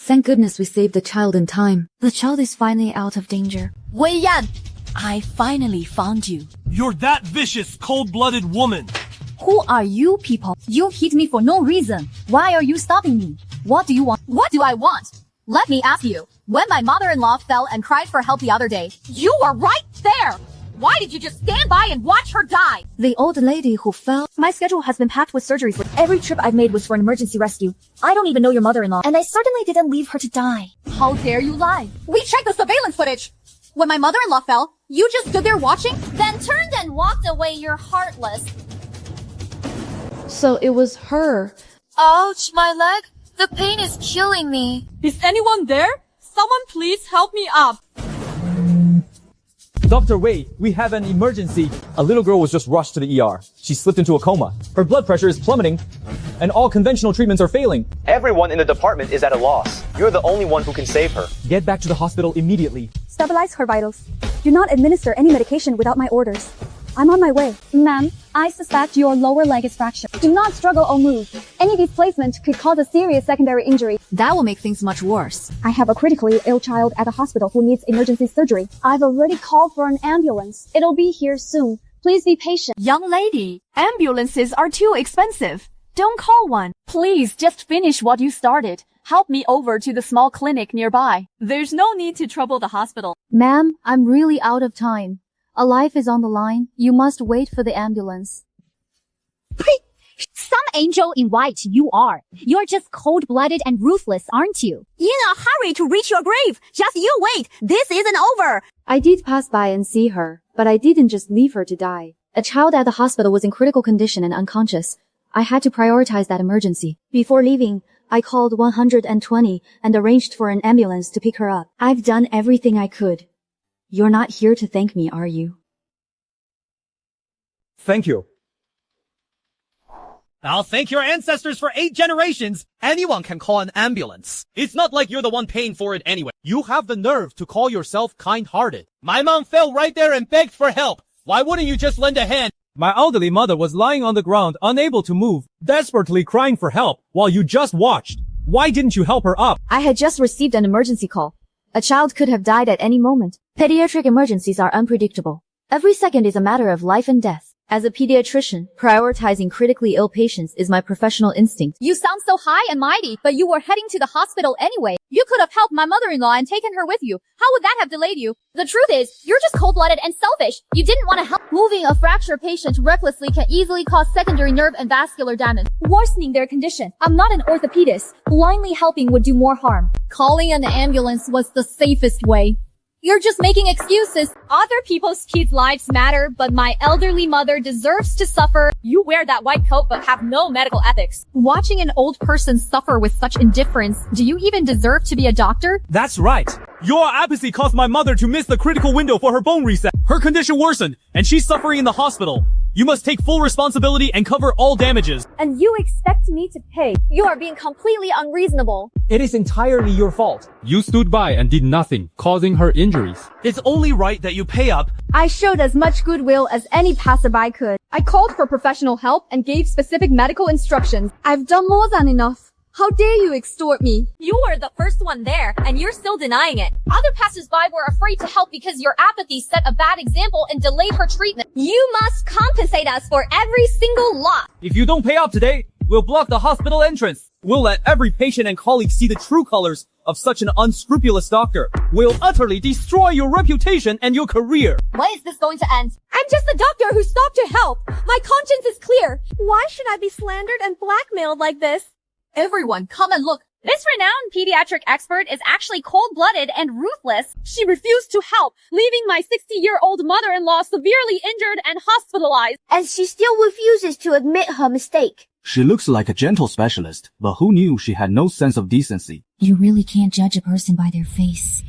Thank goodness we saved the child in time. The child is finally out of danger. Wei Yan, I finally found you. You're that vicious, cold-blooded woman. Who are you people? You hit me for no reason. Why are you stopping me? What do you want? What do I want? Let me ask you. When my mother-in-law fell and cried for help the other day, you were right there. Why did you just stand by and watch her die? The old lady who fell. My schedule has been packed with surgeries. Every trip I've made was for an emergency rescue. I don't even know your mother-in-law, and I certainly didn't leave her to die. How dare you lie? We checked the surveillance footage. When my mother-in-law fell, you just stood there watching? Then turned and walked away, you're heartless. So it was her. Ouch, my leg. The pain is killing me. Is anyone there? Someone please help me up. Dr. Wei, we have an emergency. A little girl was just rushed to the ER. She slipped into a coma. Her blood pressure is plummeting, and all conventional treatments are failing. Everyone in the department is at a loss. You're the only one who can save her. Get back to the hospital immediately. Stabilize her vitals. Do not administer any medication without my orders. I'm on my way. Ma'am, I suspect your lower leg is fractured. Do not struggle or move. Any displacement could cause a serious secondary injury. That will make things much worse. I have a critically ill child at the hospital who needs emergency surgery. I've already called for an ambulance. It'll be here soon. Please be patient. Young lady, ambulances are too expensive. Don't call one. Please just finish what you started. Help me over to the small clinic nearby. There's no need to trouble the hospital. Ma'am, I'm really out of time. A life is on the line. You must wait for the ambulance. Some angel in white you are. You're just cold-blooded and ruthless, aren't you? In a hurry to reach your grave. Just you wait. This isn't over. I did pass by and see her, but I didn't just leave her to die. A child at the hospital was in critical condition and unconscious. I had to prioritize that emergency. Before leaving, I called 120 and arranged for an ambulance to pick her up. I've done everything I could. You're not here to thank me, are you? Thank you. I'll thank your ancestors for 8 generations. Anyone can call an ambulance. It's not like you're the one paying for it anyway. You have the nerve to call yourself kind-hearted. My mom fell right there and begged for help. Why wouldn't you just lend a hand? My elderly mother was lying on the ground, unable to move, desperately crying for help, while you just watched. Why didn't you help her up? I had just received an emergency call. A child could have died at any moment. Pediatric emergencies are unpredictable. Every second is a matter of life and death. As a pediatrician, prioritizing critically ill patients is my professional instinct. You sound so high and mighty, but you were heading to the hospital anyway. You could have helped my mother-in-law and taken her with you. How would that have delayed you? The truth is, you're just cold-blooded and selfish. You didn't want to help. Moving a fractured patient recklessly can easily cause secondary nerve and vascular damage, Worsening their condition. I'm not an orthopedist. Blindly helping would do more harm. Calling an ambulance was the safest way. You're just making excuses. Other people's kids' lives matter, but my elderly mother deserves to suffer. You wear that white coat but have no medical ethics. Watching an old person suffer with such indifference, do you even deserve to be a doctor? That's right. Your apathy caused my mother to miss the critical window for her bone reset. Her condition worsened, and she's suffering in the hospital. You must take full responsibility and cover all damages. And you expect me to pay? You are being completely unreasonable. It is entirely your fault. You stood by and did nothing, causing her injuries. It's only right that you pay up. I showed as much goodwill as any passerby could. I called for professional help and gave specific medical instructions. I've done more than enough. How dare you extort me? You were the first one there, and you're still denying it. Other passersby were afraid to help because your apathy set a bad example and delayed her treatment. You must compensate us for every single loss. If you don't pay up today, we'll block the hospital entrance. We'll let every patient and colleague see the true colors of such an unscrupulous doctor. We'll utterly destroy your reputation and your career. When is this going to end? I'm just a doctor who stopped to help. My conscience is clear. Why should I be slandered and blackmailed like this? Everyone, come and look. This renowned pediatric expert is actually cold-blooded and ruthless. She refused to help, leaving my 60-year-old mother-in-law severely injured and hospitalized. And she still refuses to admit her mistake. She looks like a gentle specialist, but who knew she had no sense of decency? You really can't judge a person by their face.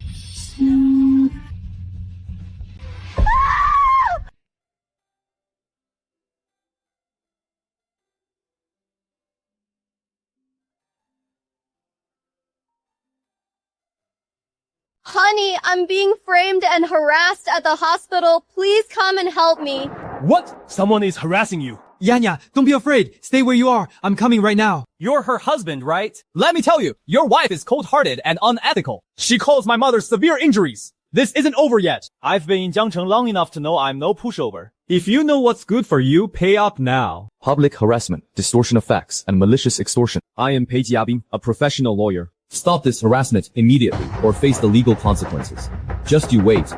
Honey, I'm being framed and harassed at the hospital. Please come and help me. What? Someone is harassing you. Yanya, don't be afraid. Stay where you are. I'm coming right now. You're her husband, right? Let me tell you, your wife is cold-hearted and unethical. She caused my mother severe injuries. This isn't over yet. I've been in Jiangcheng long enough to know I'm no pushover. If you know what's good for you, pay up now. Public harassment, distortion of facts, and malicious extortion. I am Pei Jiabing, a professional lawyer. Stop this harassment immediately or face the legal consequences. Just you wait.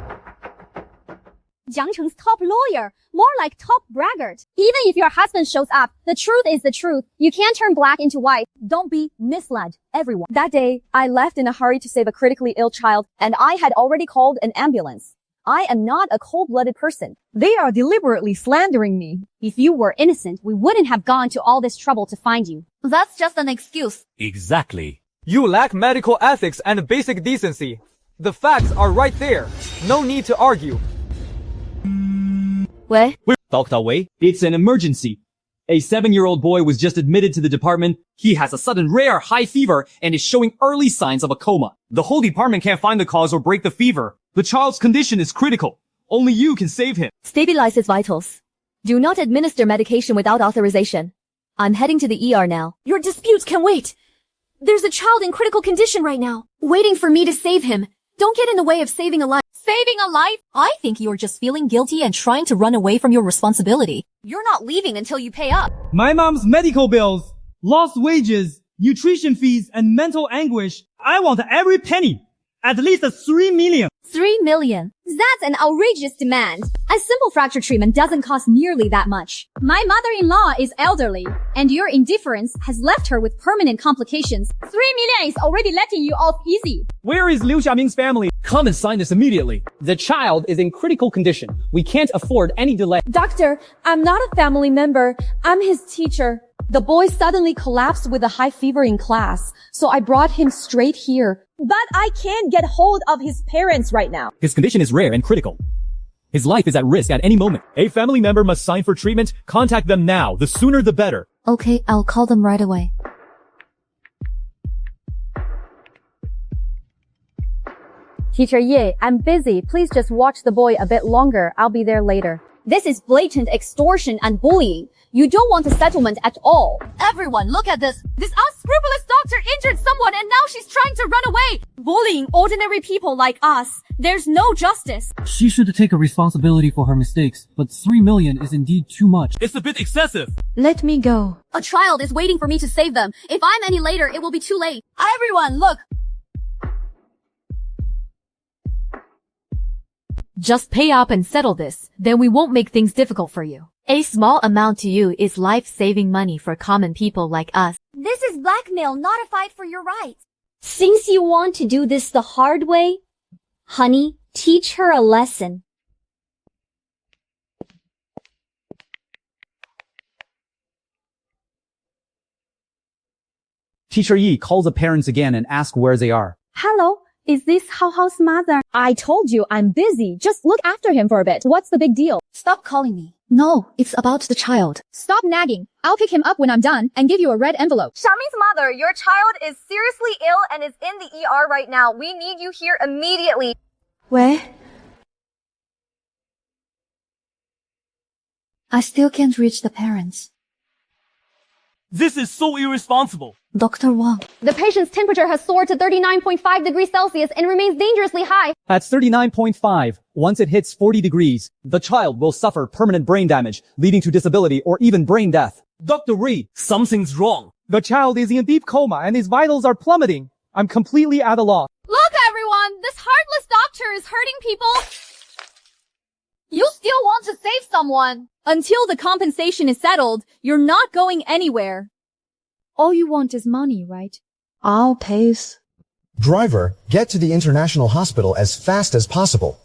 Jiangcheng's top lawyer, more like top braggart. Even if your husband shows up, the truth is the truth. You can't turn black into white. Don't be misled, everyone. That day, I left in a hurry to save a critically ill child, and I had already called an ambulance. I am not a cold-blooded person. They are deliberately slandering me. If you were innocent, we wouldn't have gone to all this trouble to find you. That's just an excuse. Exactly. You lack medical ethics and basic decency. The facts are right there. No need to argue. Wei? Dr. Wei, it's an emergency. A 7-year-old boy was just admitted to the department. He has a sudden rare high fever and is showing early signs of a coma. The whole department can't find the cause or break the fever. The child's condition is critical. Only you can save him. Stabilize his vitals. Do not administer medication without authorization. I'm heading to the ER now. Your disputes can wait. There's a child in critical condition right now, waiting for me to save him. Don't get in the way of saving a life. Saving a life? I think you're just feeling guilty and trying to run away from your responsibility. You're not leaving until you pay up. My mom's medical bills, lost wages, nutrition fees, and mental anguish. I want every penny. At least 3 million. 3 million. That's an outrageous demand. A simple fracture treatment doesn't cost nearly that much. My mother-in-law is elderly, and your indifference has left her with permanent complications. 3 million is already letting you off easy. Where is Liu Xiaoming's family? Come and sign this immediately. The child is in critical condition. We can't afford any delay. Doctor, I'm not a family member. I'm his teacher. The boy suddenly collapsed with a high fever in class, so I brought him straight here. But I can't get hold of his parents right now. His condition is rare and critical. His life is at risk at any moment. A family member must sign for treatment. Contact them now. The sooner the better. Okay, I'll call them right away. Teacher Ye, I'm busy. Please just watch the boy a bit longer. I'll be there later. This is blatant extortion and bullying. You don't want a settlement at all. Everyone, look at this. This unscrupulous doctor injured someone and now she's trying to run away. Bullying ordinary people like us. There's no justice. She should take responsibility for her mistakes, but 3 million is indeed too much. It's a bit excessive. Let me go. A child is waiting for me to save them. If I'm any later, it will be too late. Everyone, look. Just pay up and settle this. Then we won't make things difficult for you. A small amount to you is life-saving money for common people like us. This is blackmail, not a fight for your rights. Since you want to do this the hard way, honey, teach her a lesson. Teacher Yi calls the parents again and asks where they are. Hello? Is this Hao Hao's mother? I told you I'm busy. Just look after him for a bit. What's the big deal? Stop calling me. No, it's about the child. Stop nagging. I'll pick him up when I'm done and give you a red envelope. Xiaoming's mother, your child is seriously ill and is in the ER right now. We need you here immediately. Wei? I still can't reach the parents. This is so irresponsible. Dr. Wang. The patient's temperature has soared to 39.5 degrees Celsius and remains dangerously high. At 39.5, once it hits 40 degrees, the child will suffer permanent brain damage, leading to disability or even brain death. Dr. Ri, something's wrong. The child is in a deep coma and his vitals are plummeting. I'm completely at a loss. Look, everyone, this heartless doctor is hurting people. You still want to save someone. Until the compensation is settled, you're not going anywhere. All you want is money, right? I'll pay. Driver, get to the international hospital as fast as possible.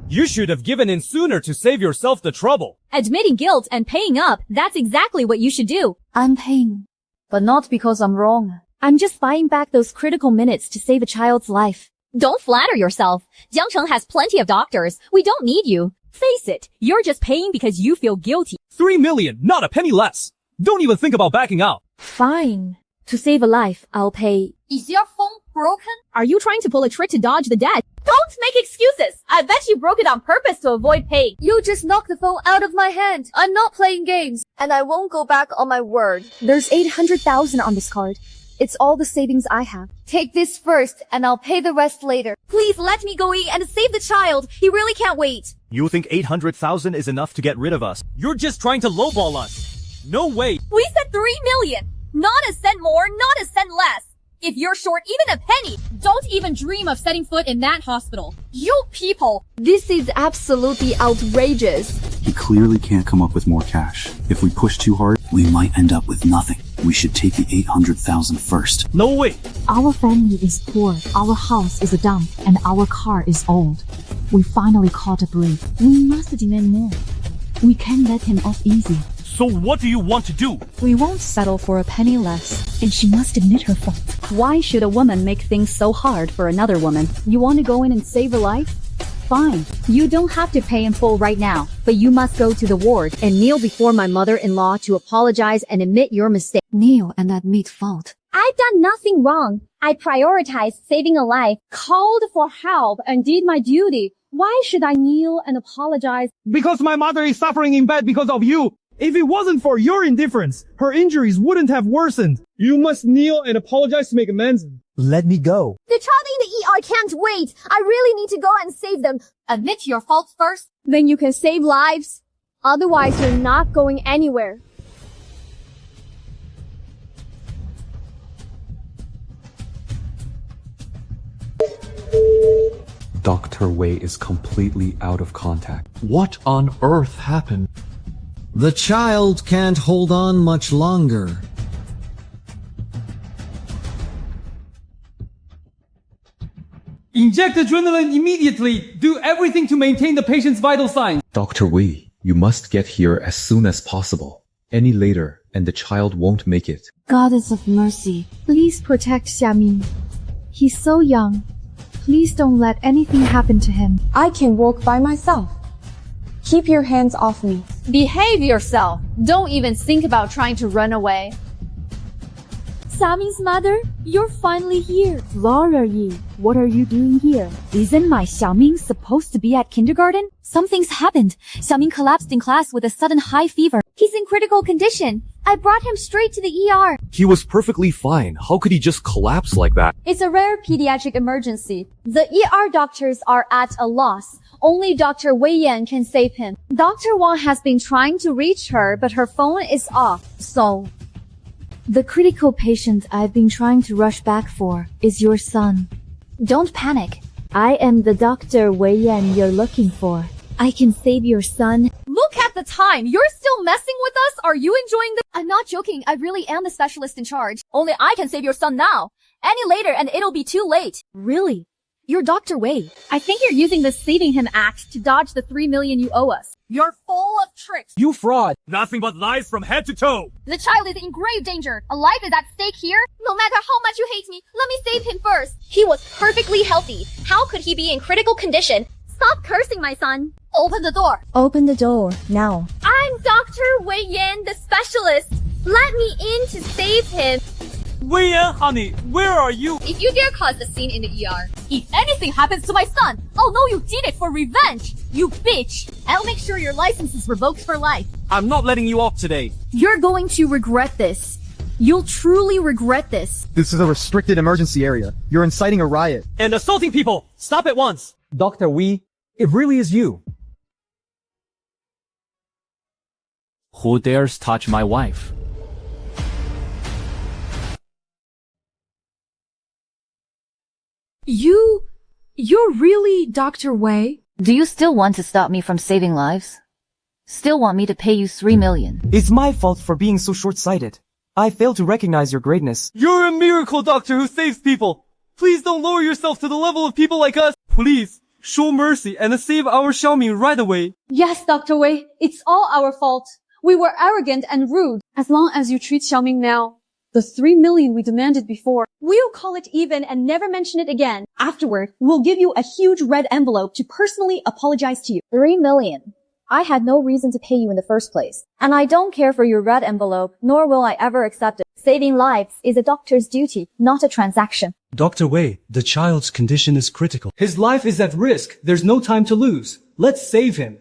You should have given in sooner to save yourself the trouble. Admitting guilt and paying up, that's exactly what you should do. I'm paying. But not because I'm wrong. I'm just buying back those critical minutes to save a child's life. Don't flatter yourself. Jiangcheng has plenty of doctors. We don't need you. Face it, you're just paying because you feel guilty. 3 million, not a penny less. Don't even think about backing out. Fine. To save a life, I'll pay. Is your phone broken? Are you trying to pull a trick to dodge the debt? Don't make excuses. I bet you broke it on purpose to avoid paying. You just knocked the phone out of my hand. I'm not playing games. And I won't go back on my word. There's 800,000 on this card. It's all the savings I have. Take this first, and I'll pay the rest later. Please let me go eat and save the child. He really can't wait. You think 800,000 is enough to get rid of us? You're just trying to lowball us. No way. We said 3 million. Not a cent more, not a cent less. If you're short even a penny, don't even dream of setting foot in that hospital. You people! This is absolutely outrageous. He clearly can't come up with more cash. If we push too hard, we might end up with nothing. We should take the 800,000 first. No way! Our family is poor, our house is a dump, and our car is old. We finally caught a break. We must demand more. We can't let him off easy. So what do you want to do? We won't settle for a penny less, and she must admit her fault. Why should a woman make things so hard for another woman? You want to go in and save her life? Fine. You don't have to pay in full right now, but you must go to the ward and kneel before my mother-in-law to apologize and admit your mistake. Kneel and admit fault. I've done nothing wrong. I prioritized saving a life, called for help, and did my duty. Why should I kneel and apologize? Because my mother is suffering in bed because of you. If it wasn't for your indifference, her injuries wouldn't have worsened. You must kneel and apologize to make amends. Let me go. The child in the ER can't wait. I really need to go and save them. Admit your fault first. Then you can save lives. Otherwise, you're not going anywhere. Dr. Wei is completely out of contact. What on earth happened? The child can't hold on much longer. Inject adrenaline immediately. Do everything to maintain the patient's vital signs. Dr. Wei, you must get here as soon as possible. Any later, and the child won't make it. Goddess of mercy, please protect Xiaoming. He's so young. Please don't let anything happen to him. I can walk by myself. Keep your hands off me. Behave yourself. Don't even think about trying to run away. Xiaoming's mother, you're finally here. Laura Yi, what are you doing here? Isn't my Xiaoming supposed to be at kindergarten? Something's happened. Xiaoming collapsed in class with a sudden high fever. He's in critical condition. I brought him straight to the ER. He was perfectly fine. How could he just collapse like that? It's a rare pediatric emergency. The ER doctors are at a loss. Only Dr. Wei Yan can save him. Dr. Wang has been trying to reach her, but her phone is off. So, the critical patient I've been trying to rush back for is your son. Don't panic. I am the Dr. Wei Yan you're looking for. I can save your son. Look at the time. You're still messing with us? Are you enjoying the— I'm not joking. I really am the specialist in charge. Only I can save your son now. Any later and it'll be too late. Really? You're Dr. Wei. I think you're using the Saving Him Act to dodge the 3 million you owe us. You're full of tricks. You fraud. Nothing but lies from head to toe. The child is in grave danger. A life is at stake here. No matter how much you hate me, let me save him first. He was perfectly healthy. How could he be in critical condition? Stop cursing my son. Open the door. Open the door, now. I'm Dr. Wei Yan, the specialist. Let me in to save him. Wei Yan, honey, where are you? If you dare cause a scene in the ER, if anything happens to my son, I'll know you did it for revenge. You bitch. I'll make sure your license is revoked for life. I'm not letting you off today. You're going to regret this. You'll truly regret this. This is a restricted emergency area. You're inciting a riot. And assaulting people. Stop at once. Dr. Wei, it really is you. Who dares touch my wife? You're really Dr. Wei? Do you still want to stop me from saving lives? Still want me to pay you 3 million? It's my fault for being so short-sighted. I failed to recognize your greatness. You're a miracle doctor who saves people. Please don't lower yourself to the level of people like us. Please, show mercy and save our Xiaoming right away. Yes, Dr. Wei, it's all our fault. We were arrogant and rude. As long as you treat Xiaoming now, the 3 million we demanded before, we'll call it even and never mention it again. Afterward, we'll give you a huge red envelope to personally apologize to you. 3 million. I had no reason to pay you in the first place. And I don't care for your red envelope, nor will I ever accept it. Saving lives is a doctor's duty, not a transaction. Dr. Wei, the child's condition is critical. His life is at risk. There's no time to lose. Let's save him.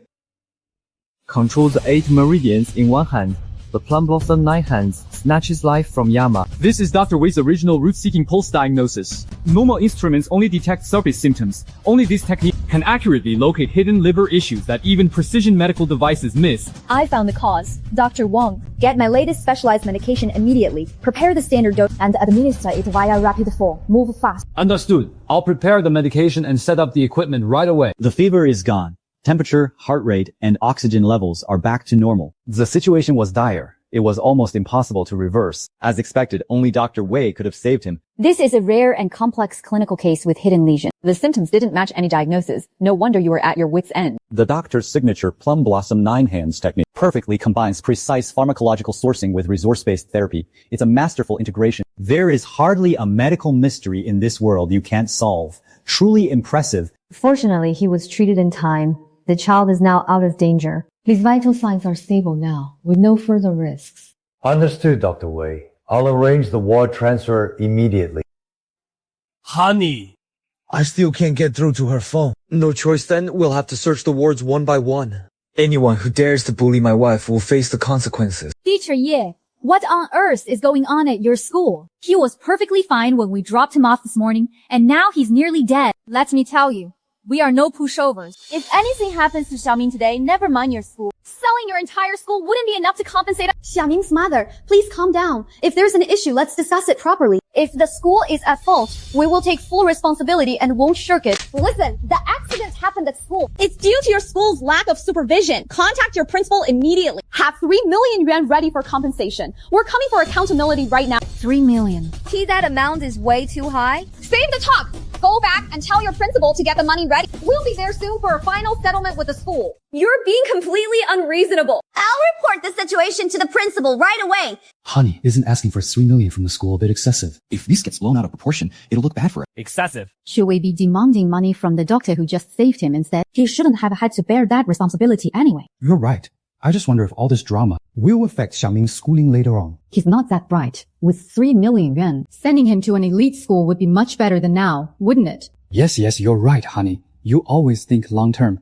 Control the 8 meridians in one hand. The plum blossom 9 hands snatches life from Yama. This is Dr. Wei's original root-seeking pulse diagnosis. Normal instruments only detect surface symptoms. Only this technique can accurately locate hidden liver issues that even precision medical devices miss. I found the cause. Dr. Wong, get my latest specialized medication immediately. Prepare the standard dose and administer it via rapid flow. Move fast. Understood. I'll prepare the medication and set up the equipment right away. The fever is gone. Temperature, heart rate, and oxygen levels are back to normal. The situation was dire. It was almost impossible to reverse. As expected, only Dr. Wei could have saved him. This is a rare and complex clinical case with hidden lesion. The symptoms didn't match any diagnosis. No wonder you were at your wit's end. The doctor's signature plum blossom 9 hands technique perfectly combines precise pharmacological sourcing with resource-based therapy. It's a masterful integration. There is hardly a medical mystery in this world you can't solve. Truly impressive. Fortunately, he was treated in time. The child is now out of danger. His vital signs are stable now, with no further risks. Understood, Dr. Wei. I'll arrange the ward transfer immediately. Honey. I still can't get through to her phone. No choice then, we'll have to search the wards one by one. Anyone who dares to bully my wife will face the consequences. Teacher Ye, what on earth is going on at your school? He was perfectly fine when we dropped him off this morning, and now he's nearly dead. Let me tell you. We are no pushovers. If anything happens to Xiaoming today, never mind your school. Selling your entire school wouldn't be enough to compensate. Xiaoming's mother, please calm down. If there's an issue, let's discuss it properly. If the school is at fault, we will take full responsibility and won't shirk it. Listen, the accident happened at school. It's due to your school's lack of supervision. Contact your principal immediately. Have 3 million yuan ready for compensation. We're coming for accountability right now. 3 million. See, that amount is way too high. Save the talk. Go back and tell your principal to get the money ready. We'll be there soon for a final settlement with the school. You're being completely unreasonable. I'll report the situation to the principal right away. Honey, isn't asking for 3 million from the school a bit excessive? If this gets blown out of proportion, it'll look bad for us. Excessive. Should we be demanding money from the doctor who just saved him instead? He shouldn't have had to bear that responsibility anyway. You're right. I just wonder if all this drama will affect Xiaoming's schooling later on. He's not that bright. With 3 million yuan, sending him to an elite school would be much better than now, wouldn't it? Yes, you're right, honey. You always think long term.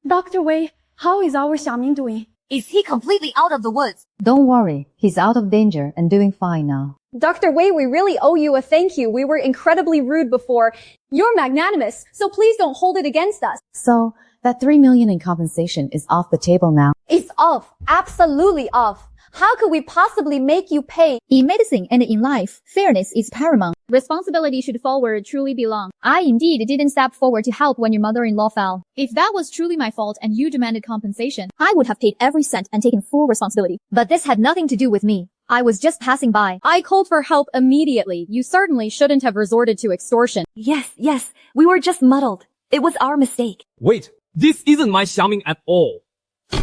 Dr. Wei, how is our Xiaoming doing? Is he completely out of the woods? Don't worry. He's out of danger and doing fine now. Dr. Wei, we really owe you a thank you. We were incredibly rude before. You're magnanimous, so please don't hold it against us. So, that 3 million in compensation is off the table now. It's off. Absolutely off. How could we possibly make you pay? In medicine and in life, fairness is paramount. Responsibility should fall where it truly belongs. I indeed didn't step forward to help when your mother-in-law fell. If that was truly my fault and you demanded compensation, I would have paid every cent and taken full responsibility. But this had nothing to do with me. I was just passing by. I called for help immediately. You certainly shouldn't have resorted to extortion. Yes. We were just muddled. It was our mistake. Wait, this isn't my Xiaoming at all.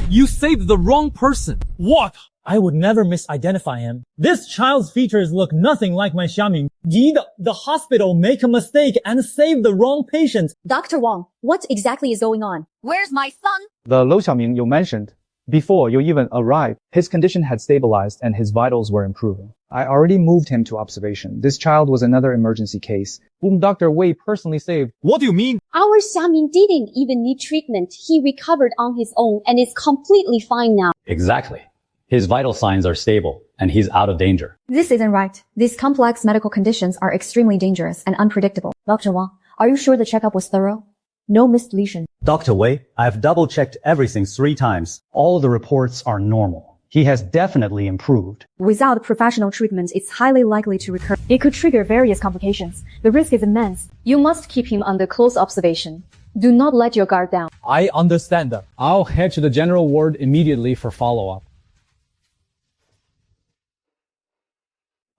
You saved the wrong person. What? I would never misidentify him. This child's features look nothing like my Xiaoming. Did the hospital make a mistake and save the wrong patient? Dr. Wang, what exactly is going on? Where's my son? The Lou Xiaoming you mentioned, before you even arrived, his condition had stabilized and his vitals were improving. I already moved him to observation. This child was another emergency case, whom Dr. Wei personally saved. What do you mean? Our Xiaoming didn't even need treatment. He recovered on his own and is completely fine now. Exactly. His vital signs are stable, and he's out of danger. This isn't right. These complex medical conditions are extremely dangerous and unpredictable. Dr. Wang, are you sure the checkup was thorough? No missed lesion. Dr. Wei, I've double-checked everything 3 times. All the reports are normal. He has definitely improved. Without professional treatment, it's highly likely to recur. It could trigger various complications. The risk is immense. You must keep him under close observation. Do not let your guard down. I understand that. I'll head to the general ward immediately for follow-up.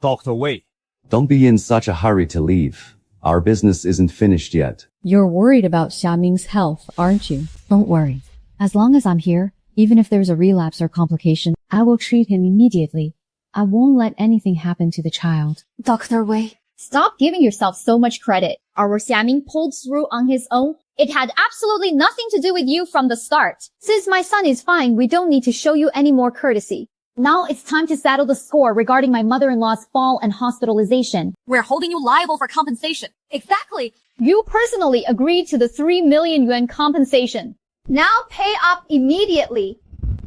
Dr. Wei. Don't be in such a hurry to leave. Our business isn't finished yet. You're worried about Xiaoming's health, aren't you? Don't worry. As long as I'm here, even if there's a relapse or complication, I will treat him immediately. I won't let anything happen to the child. Dr. Wei. Stop giving yourself so much credit. Our Xiaoming pulled through on his own. It had absolutely nothing to do with you from the start. Since my son is fine, we don't need to show you any more courtesy. Now it's time to settle the score regarding my mother-in-law's fall and hospitalization. We're holding you liable for compensation. Exactly. You personally agreed to the 3 million yuan compensation. Now pay up immediately.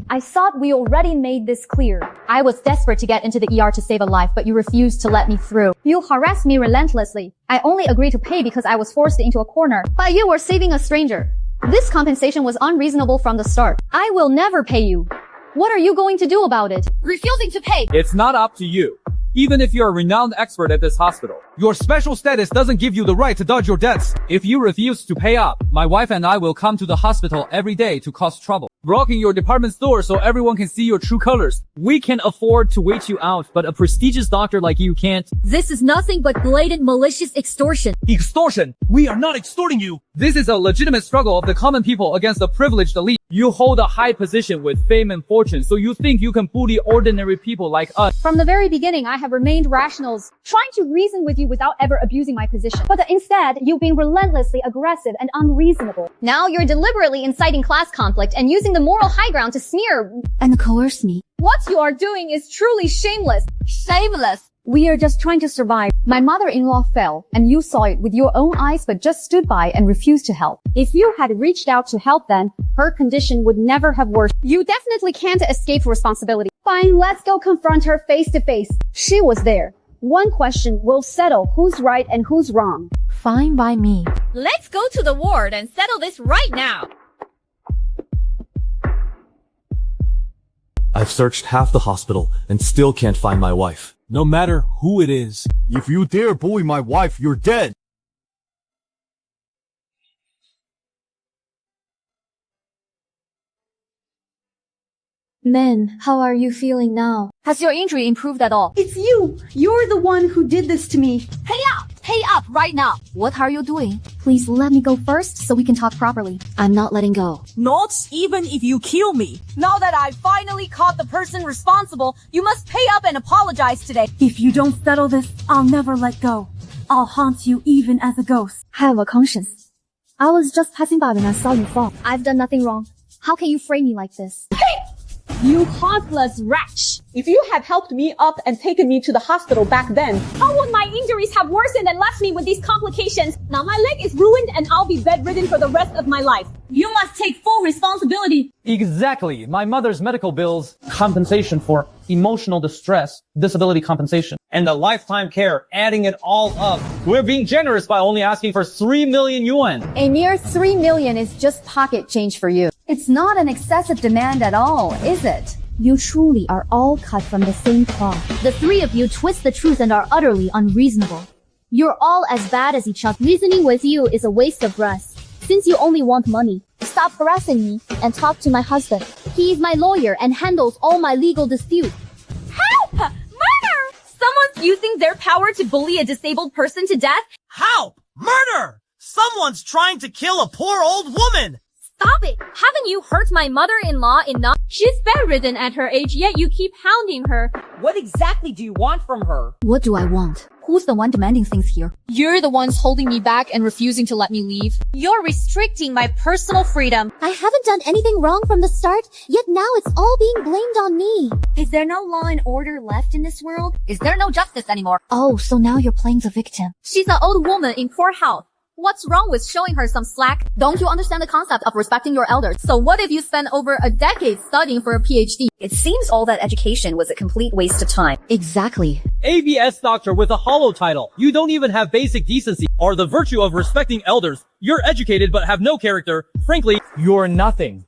I thought we already made this clear. I was desperate to get into the ER to save a life, but you refused to let me through. You harassed me relentlessly. I only agreed to pay because I was forced into a corner. But you were saving a stranger. This compensation was unreasonable from the start. I will never pay you. What are you going to do about it? Refusing to pay. It's not up to you. Even if you're a renowned expert at this hospital, your special status doesn't give you the right to dodge your debts. If you refuse to pay up, my wife and I will come to the hospital every day to cause trouble, rocking your department store so everyone can see your true colors. We can afford to wait you out, but a prestigious doctor like you can't. This is nothing but blatant malicious extortion. Extortion? We are not extorting you. This is a legitimate struggle of the common people against the privileged elite. You hold a high position with fame and fortune, so you think you can bully ordinary people like us. From the very beginning, I have remained rational, trying to reason with you without ever abusing my position. But instead, you've been relentlessly aggressive and unreasonable. Now you're deliberately inciting class conflict and using the moral high ground to smear and coerce me. What you are doing is truly shameless. Shameless. We are just trying to survive. My mother-in-law fell, and you saw it with your own eyes but just stood by and refused to help. If you had reached out to help then, her condition would never have worsened. You definitely can't escape responsibility. Fine, let's go confront her face to face. She was there. One question will settle who's right and who's wrong. Fine by me. Let's go to the ward and settle this right now. I've searched half the hospital and still can't find my wife. No matter who it is. If you dare bully my wife, you're dead. Men, how are you feeling now? Has your injury improved at all? It's you! You're the one who did this to me. Pay up! Pay up right now! What are you doing? Please let me go first so we can talk properly. I'm not letting go. Not even if you kill me. Now that I've finally caught the person responsible, you must pay up and apologize today. If you don't settle this, I'll never let go. I'll haunt you even as a ghost. Have a conscience. I was just passing by when I saw you fall. I've done nothing wrong. How can you frame me like this? You heartless wretch! If you had helped me up and taken me to the hospital back then, how would my injuries have worsened and left me with these complications? Now my leg is ruined and I'll be bedridden for the rest of my life. You must take full responsibility. Exactly. My mother's medical bills, compensation for emotional distress, disability compensation, and the lifetime care, adding it all up. We're being generous by only asking for 3 million yuan. A mere 3 million is just pocket change for you. It's not an excessive demand at all, is it? You truly are all cut from the same cloth. The three of you twist the truth and are utterly unreasonable. You're all as bad as each other. Reasoning with you is a waste of breath, since you only want money. Stop harassing me and talk to my husband. He is my lawyer and handles all my legal disputes. Help! Murder! Someone's using their power to bully a disabled person to death? Help! Murder! Someone's trying to kill a poor old woman! Stop it! Haven't you hurt my mother-in-law enough? She's bedridden at her age, yet you keep hounding her. What exactly do you want from her? What do I want? Who's the one demanding things here? You're the ones holding me back and refusing to let me leave. You're restricting my personal freedom. I haven't done anything wrong from the start, yet now it's all being blamed on me. Is there no law and order left in this world? Is there no justice anymore? Oh, so now you're playing the victim. She's an old woman in poor health. What's wrong with showing her some slack? Don't you understand the concept of respecting your elders? So what if you spent over a decade studying for a PhD? It seems all that education was a complete waste of time. Exactly. ABS doctor with a hollow title. You don't even have basic decency or the virtue of respecting elders. You're educated but have no character. Frankly, you're nothing.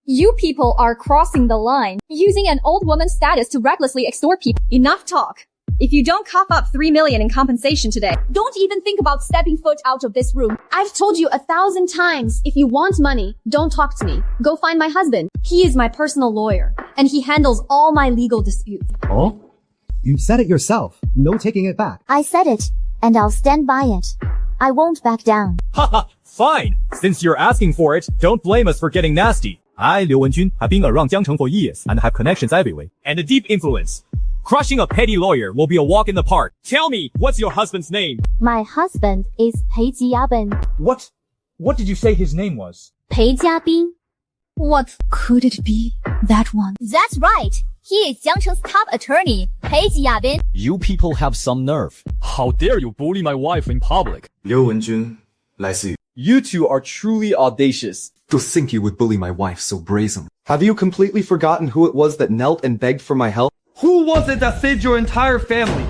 You people are crossing the line, using an old woman's status to recklessly extort people. Enough talk. If you don't cough up 3 million in compensation today, don't even think about stepping foot out of this room. I've told you 1,000 times, if you want money, don't talk to me. Go find my husband. He is my personal lawyer, and he handles all my legal disputes. Oh? You said it yourself. No taking it back. I said it, and I'll stand by it. I won't back down. Haha, fine. Since you're asking for it, don't blame us for getting nasty. I, Liu Wenjun, have been around Jiangcheng for years and have connections everywhere and a deep influence. Crushing a petty lawyer will be a walk in the park. Tell me, what's your husband's name? My husband is Pei Jiabin. What? What did you say his name was? Pei Jiabin. What? Could it be that one? That's right. He is Jiangcheng's top attorney, Pei Jiabin. You people have some nerve. How dare you bully my wife in public? Liu Wenjun, 来自于 You two are truly audacious. To think you would bully my wife so brazen. Have you completely forgotten who it was that knelt and begged for my help? Who was it that saved your entire family?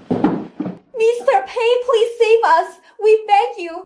Mr. Pei, please save us. We beg you.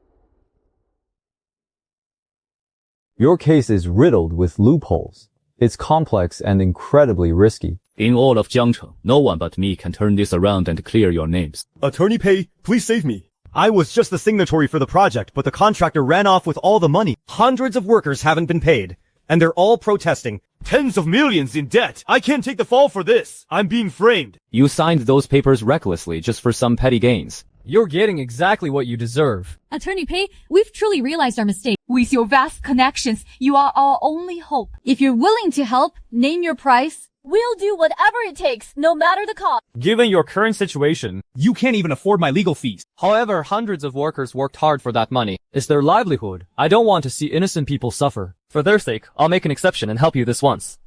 Your case is riddled with loopholes. It's complex and incredibly risky. In all of Jiangcheng, no one but me can turn this around and clear your names. Attorney Pei, please save me. I was just the signatory for the project, but the contractor ran off with all the money. Hundreds of workers haven't been paid, and they're all protesting. Tens of millions in debt. I can't take the fall for this. I'm being framed. You signed those papers recklessly just for some petty gains. You're getting exactly what you deserve. Attorney Pei, we've truly realized our mistake. With your vast connections, you are our only hope. If you're willing to help, name your price. We'll do whatever it takes, no matter the cost. Given your current situation, you can't even afford my legal fees. However, hundreds of workers worked hard for that money. It's their livelihood. I don't want to see innocent people suffer. For their sake, I'll make an exception and help you this once.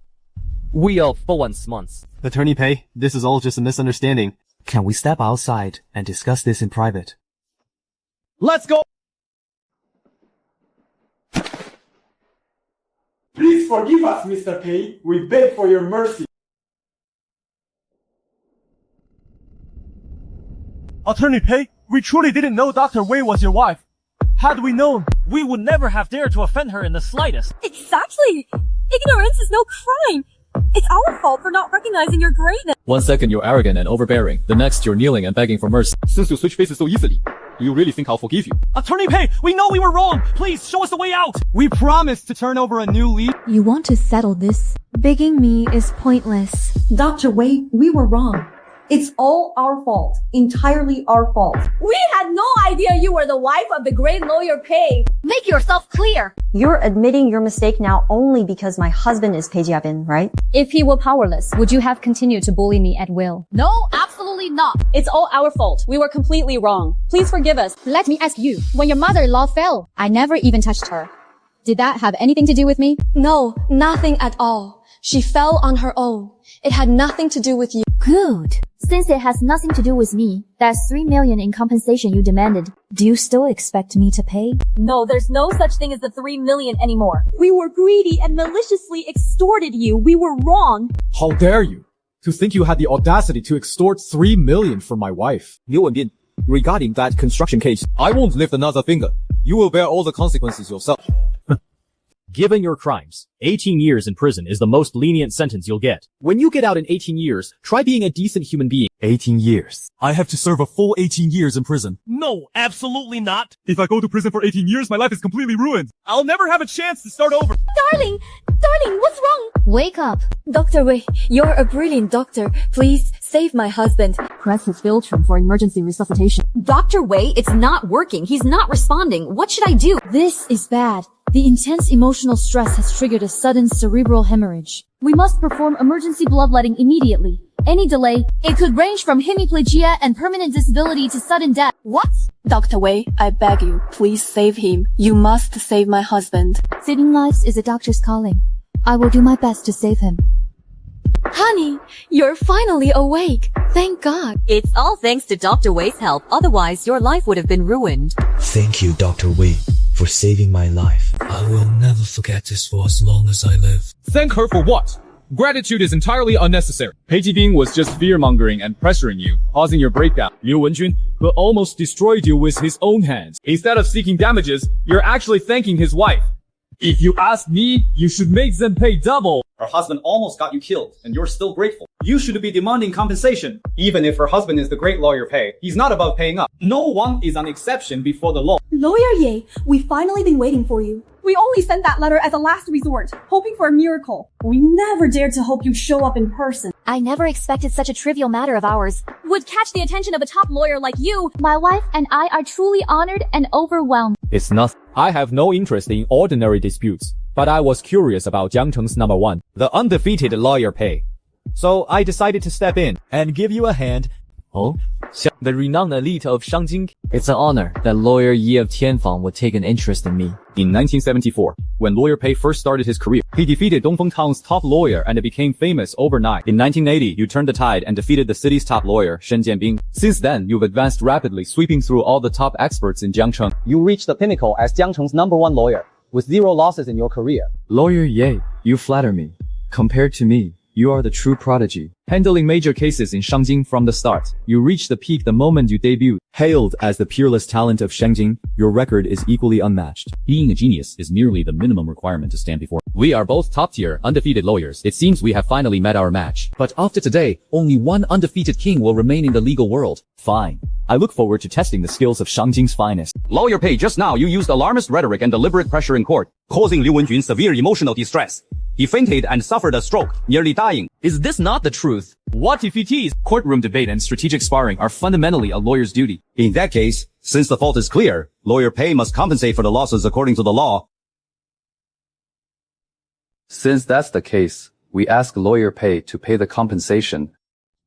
We owe for once months. Attorney Pei, this is all just a misunderstanding. Can we step outside and discuss this in private? Let's go! Please forgive us, Mr. Pei. We beg for your mercy. Attorney Pei, we truly didn't know Dr. Wei was your wife. Had we known, we would never have dared to offend her in the slightest. Exactly. Ignorance is no crime. It's our fault for not recognizing your greatness. 1 second you're arrogant and overbearing. The next you're kneeling and begging for mercy. Since you switch faces so easily, do you really think I'll forgive you? Attorney Pei, we know we were wrong. Please show us the way out. We promised to turn over a new leaf. You want to settle this? Begging me is pointless. Dr. Wei, we were wrong. It's all our fault. Entirely our fault. We had no idea you were the wife of the great lawyer Pei. Make yourself clear. You're admitting your mistake now only because my husband is Pei Jiabin, right? If he were powerless, would you have continued to bully me at will? No, absolutely not. It's all our fault. We were completely wrong. Please forgive us. Let me ask you, when your mother-in-law fell, I never even touched her. Did that have anything to do with me? No, nothing at all. She fell on her own. It had nothing to do with you. Good. Since it has nothing to do with me, that's 3 million in compensation you demanded. Do you still expect me to pay? No, there's no such thing as the 3 million anymore. We were greedy and maliciously extorted you. We were wrong. How dare you? To think you had the audacity to extort 3 million from my wife. Liu Wenbian, regarding that construction case, I won't lift another finger. You will bear all the consequences yourself. Given your crimes, 18 years in prison is the most lenient sentence you'll get. When you get out in 18 years, try being a decent human being. 18 years. I have to serve a full 18 years in prison. No, absolutely not. If I go to prison for 18 years, my life is completely ruined. I'll never have a chance to start over. Darling, what's wrong? Wake up. Dr. Wei, you're a brilliant doctor. Please save my husband. Press his filtrum for emergency resuscitation. Dr. Wei, it's not working. He's not responding. What should I do? This is bad. The intense emotional stress has triggered a sudden cerebral hemorrhage. We must perform emergency bloodletting immediately. Any delay, it could range from hemiplegia and permanent disability to sudden death. What? Dr. Wei, I beg you, please save him. You must save my husband. Saving lives is a doctor's calling. I will do my best to save him. Honey, you're finally awake. Thank God. It's all thanks to Dr. Wei's help. Otherwise, your life would have been ruined. Thank you, Dr. Wei, for saving my life. I will never forget this for as long as I live. Thank her for what? Gratitude is entirely unnecessary. Pei Jibing was just fear-mongering and pressuring you, causing your breakdown. Liu Wenjun, who almost destroyed you with his own hands. Instead of seeking damages, you're actually thanking his wife. If you ask me, you should make them pay double. Her husband almost got you killed, and you're still grateful. You should be demanding compensation. Even if her husband is the great lawyer Pei, he's not above paying up. No one is an exception before the law. Lawyer Ye, we've finally been waiting for you. We only sent that letter as a last resort, hoping for a miracle. We never dared to hope you'd show up in person. I never expected such a trivial matter of ours would catch the attention of a top lawyer like you. My wife and I are truly honored and overwhelmed. It's nothing. I have no interest in ordinary disputes, but I was curious about Jiangcheng's number one, the undefeated lawyer Pei. So I decided to step in and give you a hand. Oh? The renowned elite of Shangjing? It's an honor that lawyer Yi of Tianfang would take an interest in me. In 1974, when Lawyer Pei first started his career, he defeated Dongfeng Town's top lawyer and became famous overnight. In 1980, you turned the tide and defeated the city's top lawyer, Shen Jianbing. Since then, you've advanced rapidly, sweeping through all the top experts in Jiangcheng. You reached the pinnacle as Jiangcheng's #1 lawyer, with 0 losses in your career. Lawyer Ye, you flatter me. Compared to me, you are the true prodigy. Handling major cases in Shangjing from the start, you reached the peak the moment you debuted. Hailed as the peerless talent of Shangjing, your record is equally unmatched. Being a genius is merely the minimum requirement to stand before. We are both top-tier, undefeated lawyers. It seems we have finally met our match. But after today, only one undefeated king will remain in the legal world. Fine. I look forward to testing the skills of Shangjing's finest. Lawyer Pei, just now you used alarmist rhetoric and deliberate pressure in court, causing Liu Wenjun severe emotional distress. He fainted and suffered a stroke, nearly dying. Is this not the truth? What if it is? Courtroom debate and strategic sparring are fundamentally a lawyer's duty. In that case, since the fault is clear, Lawyer Pei must compensate for the losses according to the law. Since that's the case, we ask Lawyer Pei to pay the compensation.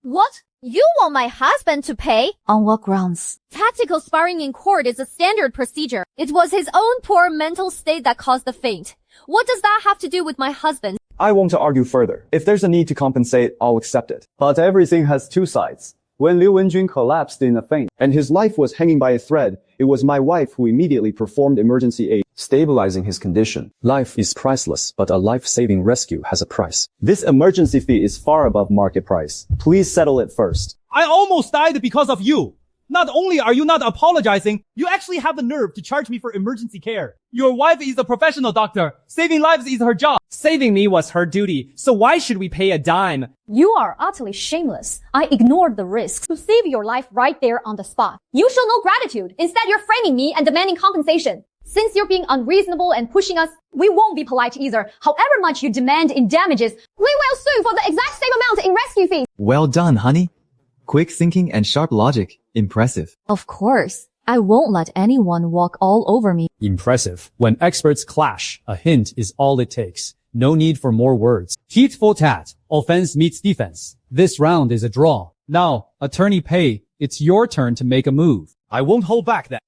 What? You want my husband to pay? On what grounds? Tactical sparring in court is a standard procedure. It was his own poor mental state that caused the faint. What does that have to do with my husband? I won't argue further. If there's a need to compensate, I'll accept it. But everything has two sides. When Liu Wenjun collapsed in a faint and his life was hanging by a thread, it was my wife who immediately performed emergency aid, stabilizing his condition. Life is priceless, but a life-saving rescue has a price. This emergency fee is far above market price. Please settle it first. I almost died because of you. Not only are you not apologizing, you actually have the nerve to charge me for emergency care. Your wife is a professional doctor. Saving lives is her job. Saving me was her duty, so why should we pay a dime? You are utterly shameless. I ignored the risks to save your life right there on the spot. You show no gratitude. Instead, you're framing me and demanding compensation. Since you're being unreasonable and pushing us, we won't be polite either. However much you demand in damages, we will sue for the exact same amount in rescue fees. Well done, honey. Quick thinking and sharp logic. Impressive. Of course. I won't let anyone walk all over me. Impressive. When experts clash, a hint is all it takes. No need for more words. Tit for tat. Offense meets defense. This round is a draw. Now, Attorney Pei, it's your turn to make a move. I won't hold back then.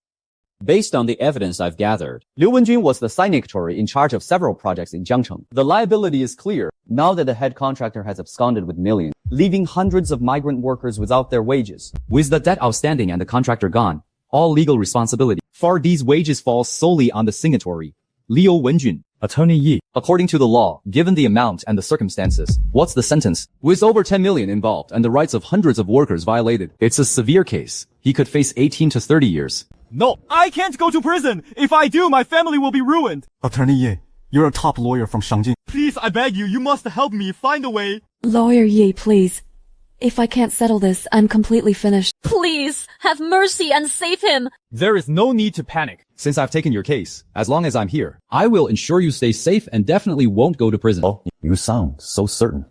Based on the evidence I've gathered, Liu Wenjun was the signatory in charge of several projects in Jiangcheng. The liability is clear now that the head contractor has absconded with millions, leaving hundreds of migrant workers without their wages. With the debt outstanding and the contractor gone, all legal responsibility for these wages falls solely on the signatory, Liu Wenjun. Attorney Yi. According to the law, given the amount and the circumstances, what's the sentence? With over 10 million involved and the rights of hundreds of workers violated, it's a severe case. He could face 18 to 30 years. No, I can't go to prison. If I do, my family will be ruined. Attorney Ye, you're a top lawyer from Shangjing. Please, I beg you, you must help me find a way. Lawyer Ye, please. If I can't settle this, I'm completely finished. Please, have mercy and save him. There is no need to panic. Since I've taken your case, as long as I'm here, I will ensure you stay safe and definitely won't go to prison. Oh, you sound so certain.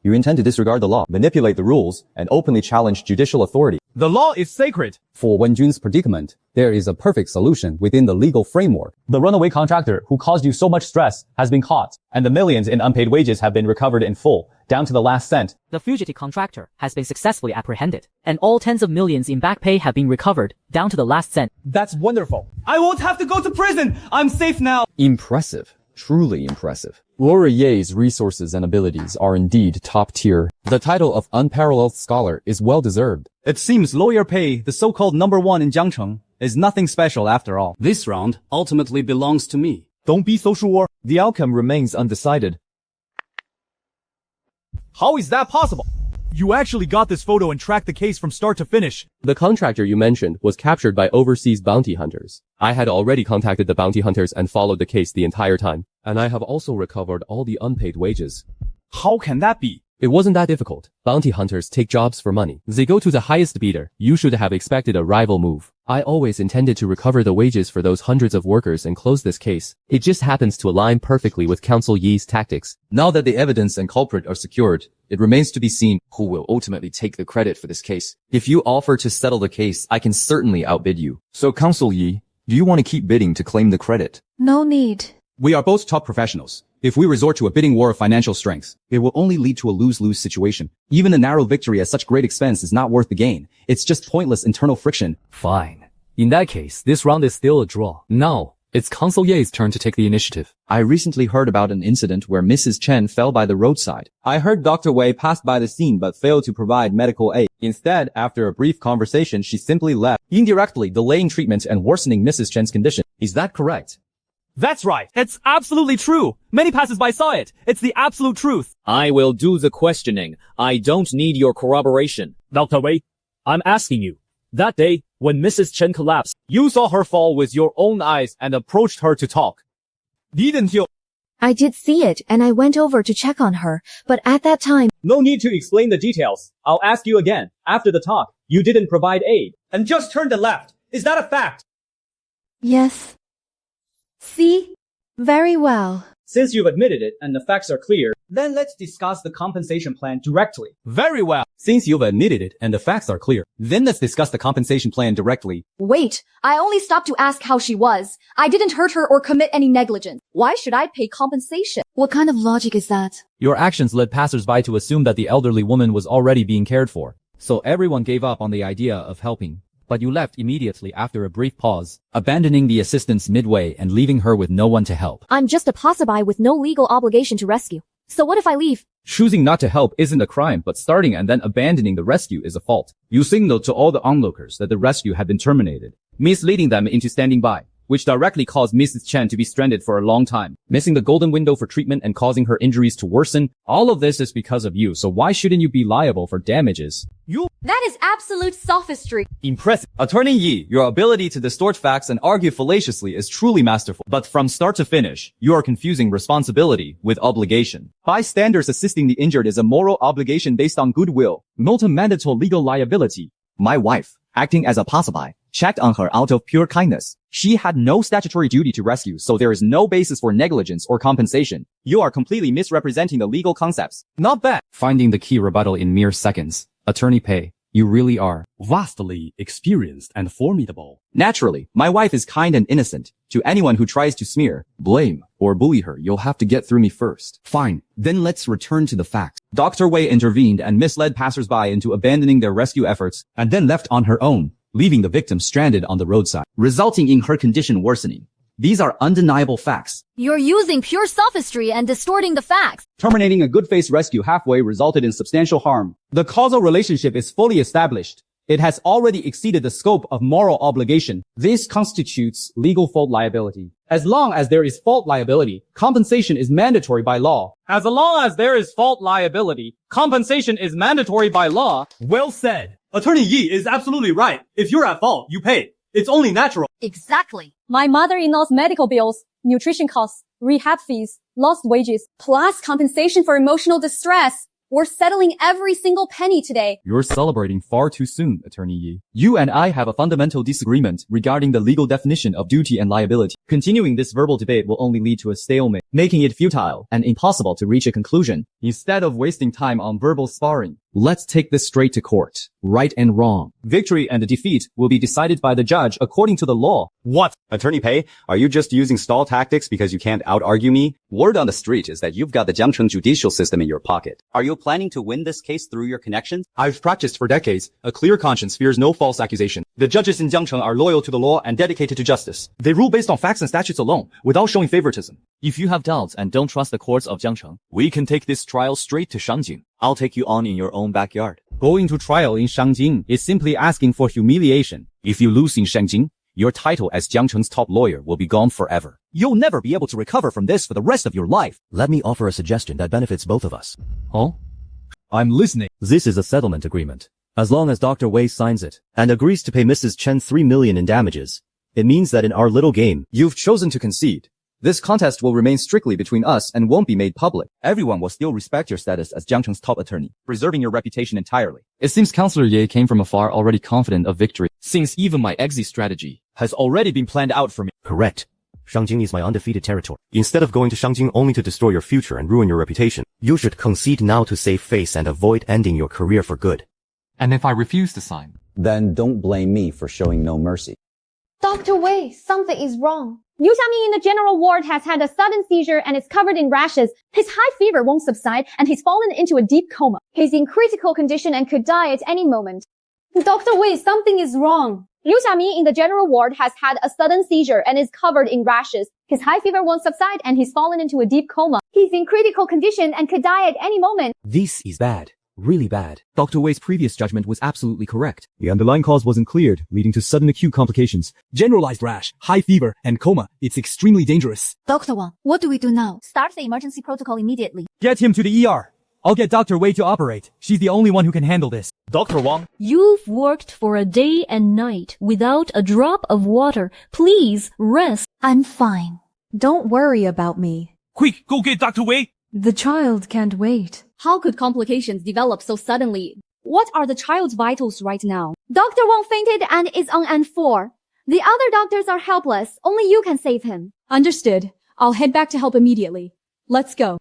You intend to disregard the law, manipulate the rules, and openly challenge judicial authority. The law is sacred. For Wenjun's predicament, there is a perfect solution within the legal framework. The runaway contractor who caused you so much stress has been caught, and the millions in unpaid wages have been recovered in full, down to the last cent. The fugitive contractor has been successfully apprehended, and all tens of millions in back pay have been recovered, down to the last cent. That's wonderful. I won't have to go to prison. I'm safe now. Impressive. Truly impressive. Lawyer Ye's resources and abilities are indeed top tier. The title of unparalleled scholar is well deserved. It seems Lawyer Pei, the so-called #1 in Jiangcheng, is nothing special after all. This round ultimately belongs to me. Don't be so sure. The outcome remains undecided. How is that possible? You actually got this photo and tracked the case from start to finish. The contractor you mentioned was captured by overseas bounty hunters. I had already contacted the bounty hunters and followed the case the entire time. And I have also recovered all the unpaid wages. How can that be? It wasn't that difficult. Bounty hunters take jobs for money. They go to the highest bidder. You should have expected a rival move. I always intended to recover the wages for those hundreds of workers and close this case. It just happens to align perfectly with Counsel Yi's tactics. Now that the evidence and culprit are secured, it remains to be seen who will ultimately take the credit for this case. If you offer to settle the case, I can certainly outbid you. So Counsel Yi, do you want to keep bidding to claim the credit? No need. We are both top professionals. If we resort to a bidding war of financial strength, it will only lead to a lose-lose situation. Even a narrow victory at such great expense is not worth the gain. It's just pointless internal friction. Fine. In that case, this round is still a draw. Now, it's Consul Ye's turn to take the initiative. I recently heard about an incident where Mrs. Chen fell by the roadside. I heard Dr. Wei passed by the scene but failed to provide medical aid. Instead, after a brief conversation, she simply left, indirectly delaying treatment and worsening Mrs. Chen's condition. Is that correct? That's right. It's absolutely true. Many passers-by saw it. It's the absolute truth. I will do the questioning. I don't need your corroboration. Dr. Wei, I'm asking you. That day, when Mrs. Chen collapsed, you saw her fall with your own eyes and approached her to talk. Didn't you? I did see it, and I went over to check on her, but at that time... No need to explain the details. I'll ask you again. After the talk, you didn't provide aid and just turned and left. Is that a fact? Yes. See? Very well. Since you've admitted it and the facts are clear, then let's discuss the compensation plan directly. Very well. Since you've admitted it and the facts are clear, then let's discuss the compensation plan directly. Wait, I only stopped to ask how she was. I didn't hurt her or commit any negligence. Why should I pay compensation? What kind of logic is that? Your actions led passers-by to assume that the elderly woman was already being cared for. So everyone gave up on the idea of helping. But you left immediately after a brief pause, abandoning the assistance midway and leaving her with no one to help. I'm just a passerby with no legal obligation to rescue. So what if I leave? Choosing not to help isn't a crime, but starting and then abandoning the rescue is a fault. You signaled to all the onlookers that the rescue had been terminated, misleading them into standing by, which directly caused Mrs. Chen to be stranded for a long time, missing the golden window for treatment and causing her injuries to worsen. All of this is because of you, so why shouldn't you be liable for damages? That is absolute sophistry. Impressive. Attorney Yi, your ability to distort facts and argue fallaciously is truly masterful. But from start to finish, you are confusing responsibility with obligation. By standards, assisting the injured is a moral obligation based on goodwill, not a mandatory legal liability. My wife, acting as a passerby, checked on her out of pure kindness. She had no statutory duty to rescue, so there is no basis for negligence or compensation. You are completely misrepresenting the legal concepts. Not bad. Finding the key rebuttal in mere seconds. Attorney Pei, you really are vastly experienced and formidable. Naturally, my wife is kind and innocent. To anyone who tries to smear, blame, or bully her, you'll have to get through me first. Fine, then let's return to the facts. Dr. Wei intervened and misled passersby into abandoning their rescue efforts and then left on her own, leaving the victim stranded on the roadside, resulting in her condition worsening. These are undeniable facts. You're using pure sophistry and distorting the facts. Terminating a good-faith rescue halfway resulted in substantial harm. The causal relationship is fully established. It has already exceeded the scope of moral obligation. This constitutes legal fault liability. As long as there is fault liability, compensation is mandatory by law. As long as there is fault liability, compensation is mandatory by law. Well said. Attorney Yi is absolutely right. If you're at fault, you pay. It's only natural. Exactly. My mother-in-law's medical bills, nutrition costs, rehab fees, lost wages, plus compensation for emotional distress. We're settling every single penny today. You're celebrating far too soon, Attorney Yi. You and I have a fundamental disagreement regarding the legal definition of duty and liability. Continuing this verbal debate will only lead to a stalemate, making it futile and impossible to reach a conclusion. Instead of wasting time on verbal sparring, let's take this straight to court. Right and wrong. Victory and defeat will be decided by the judge according to the law. What? Attorney Pei, are you just using stall tactics because you can't out-argue me? Word on the street is that you've got the Jiangcheng judicial system in your pocket. Are you planning to win this case through your connections? I've practiced for decades. A clear conscience fears no false accusation. The judges in Jiangcheng are loyal to the law and dedicated to justice. They rule based on facts and statutes alone, without showing favoritism. If you have doubts and don't trust the courts of Jiangcheng, we can take this trial straight to Shangjing. I'll take you on in your own backyard. Going to trial in Shangjing is simply asking for humiliation. If you lose in Shangjing, your title as Jiangcheng's top lawyer will be gone forever. You'll never be able to recover from this for the rest of your life. Let me offer a suggestion that benefits both of us. Huh? I'm listening. This is a settlement agreement. As long as Dr. Wei signs it and agrees to pay Mrs. Chen 3 million in damages, it means that in our little game, you've chosen to concede. This contest will remain strictly between us and won't be made public. Everyone will still respect your status as Jiangcheng's top attorney, preserving your reputation entirely. It seems Counselor Ye came from afar already confident of victory, since even my exit strategy has already been planned out for me. Correct. Shangjing is my undefeated territory. Instead of going to Shangjing only to destroy your future and ruin your reputation, you should concede now to save face and avoid ending your career for good. And if I refuse to sign? Then don't blame me for showing no mercy. Dr. Wei, something is wrong. Liu Xiaoming in the general ward has had a sudden seizure and is covered in rashes. His high fever won't subside and he's fallen into a deep coma. He's in critical condition and could die at any moment. Dr. Wei, something is wrong. Liu Xiaoming in the general ward has had a sudden seizure and is covered in rashes. His high fever won't subside and he's fallen into a deep coma. He's in critical condition and could die at any moment. This is bad. Really bad. Dr. Wei's previous judgment was absolutely correct. The underlying cause wasn't cleared, leading to sudden acute complications. Generalized rash, high fever, and coma. It's extremely dangerous. Dr. Wang, what do we do now? Start the emergency protocol immediately. Get him to the ER. I'll get Dr. Wei to operate. She's the only one who can handle this. Dr. Wang. You've worked for a day and night without a drop of water. Please rest. I'm fine. Don't worry about me. Quick, go get Dr. Wei. The child can't wait. How could complications develop so suddenly? What are the child's vitals right now? Dr. Wang fainted and is on N4. The other doctors are helpless. Only you can save him. Understood. I'll head back to help immediately. Let's go.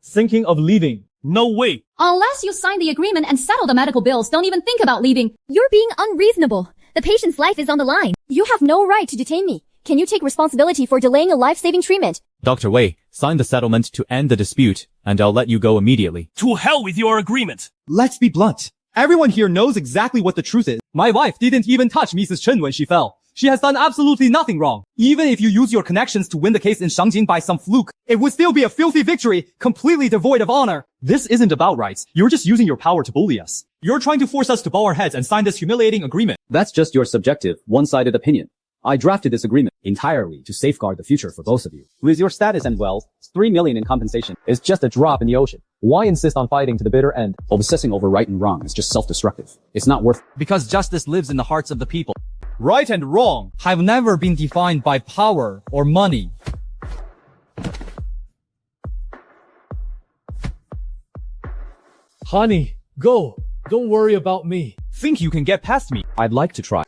Thinking of leaving. No way. Unless you sign the agreement and settle the medical bills, don't even think about leaving. You're being unreasonable. The patient's life is on the line. You have no right to detain me. Can you take responsibility for delaying a life-saving treatment? Dr. Wei, sign the settlement to end the dispute, and I'll let you go immediately. To hell with your agreement. Let's be blunt. Everyone here knows exactly what the truth is. My wife didn't even touch Mrs. Chen when she fell. She has done absolutely nothing wrong. Even if you use your connections to win the case in Shangjing by some fluke, it would still be a filthy victory, completely devoid of honor. This isn't about rights. You're just using your power to bully us. You're trying to force us to bow our heads and sign this humiliating agreement. That's just your subjective, one-sided opinion. I drafted this agreement entirely to safeguard the future for both of you. With your status and wealth, 3 million in compensation is just a drop in the ocean. Why insist on fighting to the bitter end? Obsessing over right and wrong is just self-destructive. It's not worth it. Because justice lives in the hearts of the people. Right and wrong have never been defined by power or money. Honey, go. Don't worry about me. Think you can get past me? I'd like to try.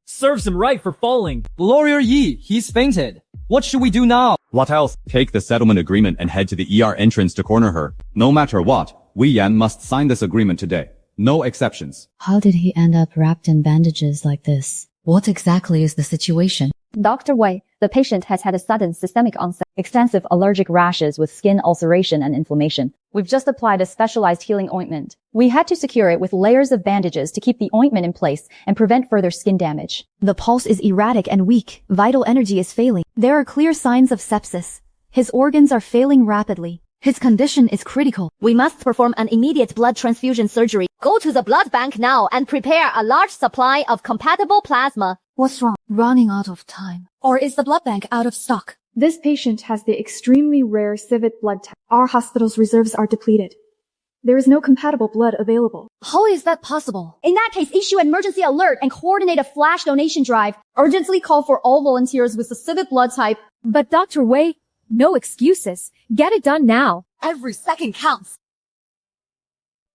Serves him right for falling. Lawyer Yi, he's fainted. What should we do now? What else? Take the settlement agreement and head to the ER entrance to corner her. No matter what, Wei Yan must sign this agreement today. No exceptions. How did he end up wrapped in bandages like this? What exactly is the situation? Dr. Wei, the patient has had a sudden systemic onset, extensive allergic rashes with skin ulceration and inflammation. We've just applied a specialized healing ointment. We had to secure it with layers of bandages to keep the ointment in place and prevent further skin damage. The pulse is erratic and weak. Vital energy is failing. There are clear signs of sepsis. His organs are failing rapidly. His condition is critical. We must perform an immediate blood transfusion surgery. Go to the blood bank now and prepare a large supply of compatible plasma. What's wrong? Running out of time. Or is the blood bank out of stock? This patient has the extremely rare civet blood type. Our hospital's reserves are depleted. There is no compatible blood available. How is that possible? In that case, issue an emergency alert and coordinate a flash donation drive. Urgently call for all volunteers with the civet blood type. But Dr. Wei, no excuses. Get it done now. Every second counts.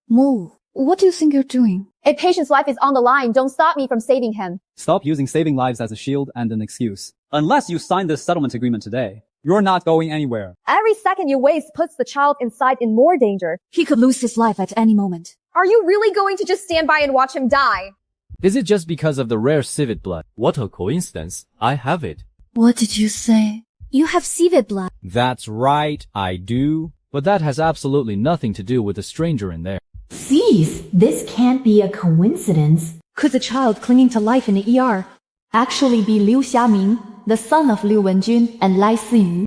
Move. What do you think you're doing? A patient's life is on the line. Don't stop me from saving him. Stop using saving lives as a shield and an excuse. Unless you sign this settlement agreement today, you're not going anywhere. Every second you waste puts the child inside in more danger. He could lose his life at any moment. Are you really going to just stand by and watch him die? Is it just because of the rare civet blood? What a coincidence. I have it. What did you say? You have civet blood. That's right, I do. But that has absolutely nothing to do with the stranger in there. Cease! This can't be a coincidence. Could the child clinging to life in the ER actually be Liu Xiaoming, the son of Liu Wenjun and Lai Siyu?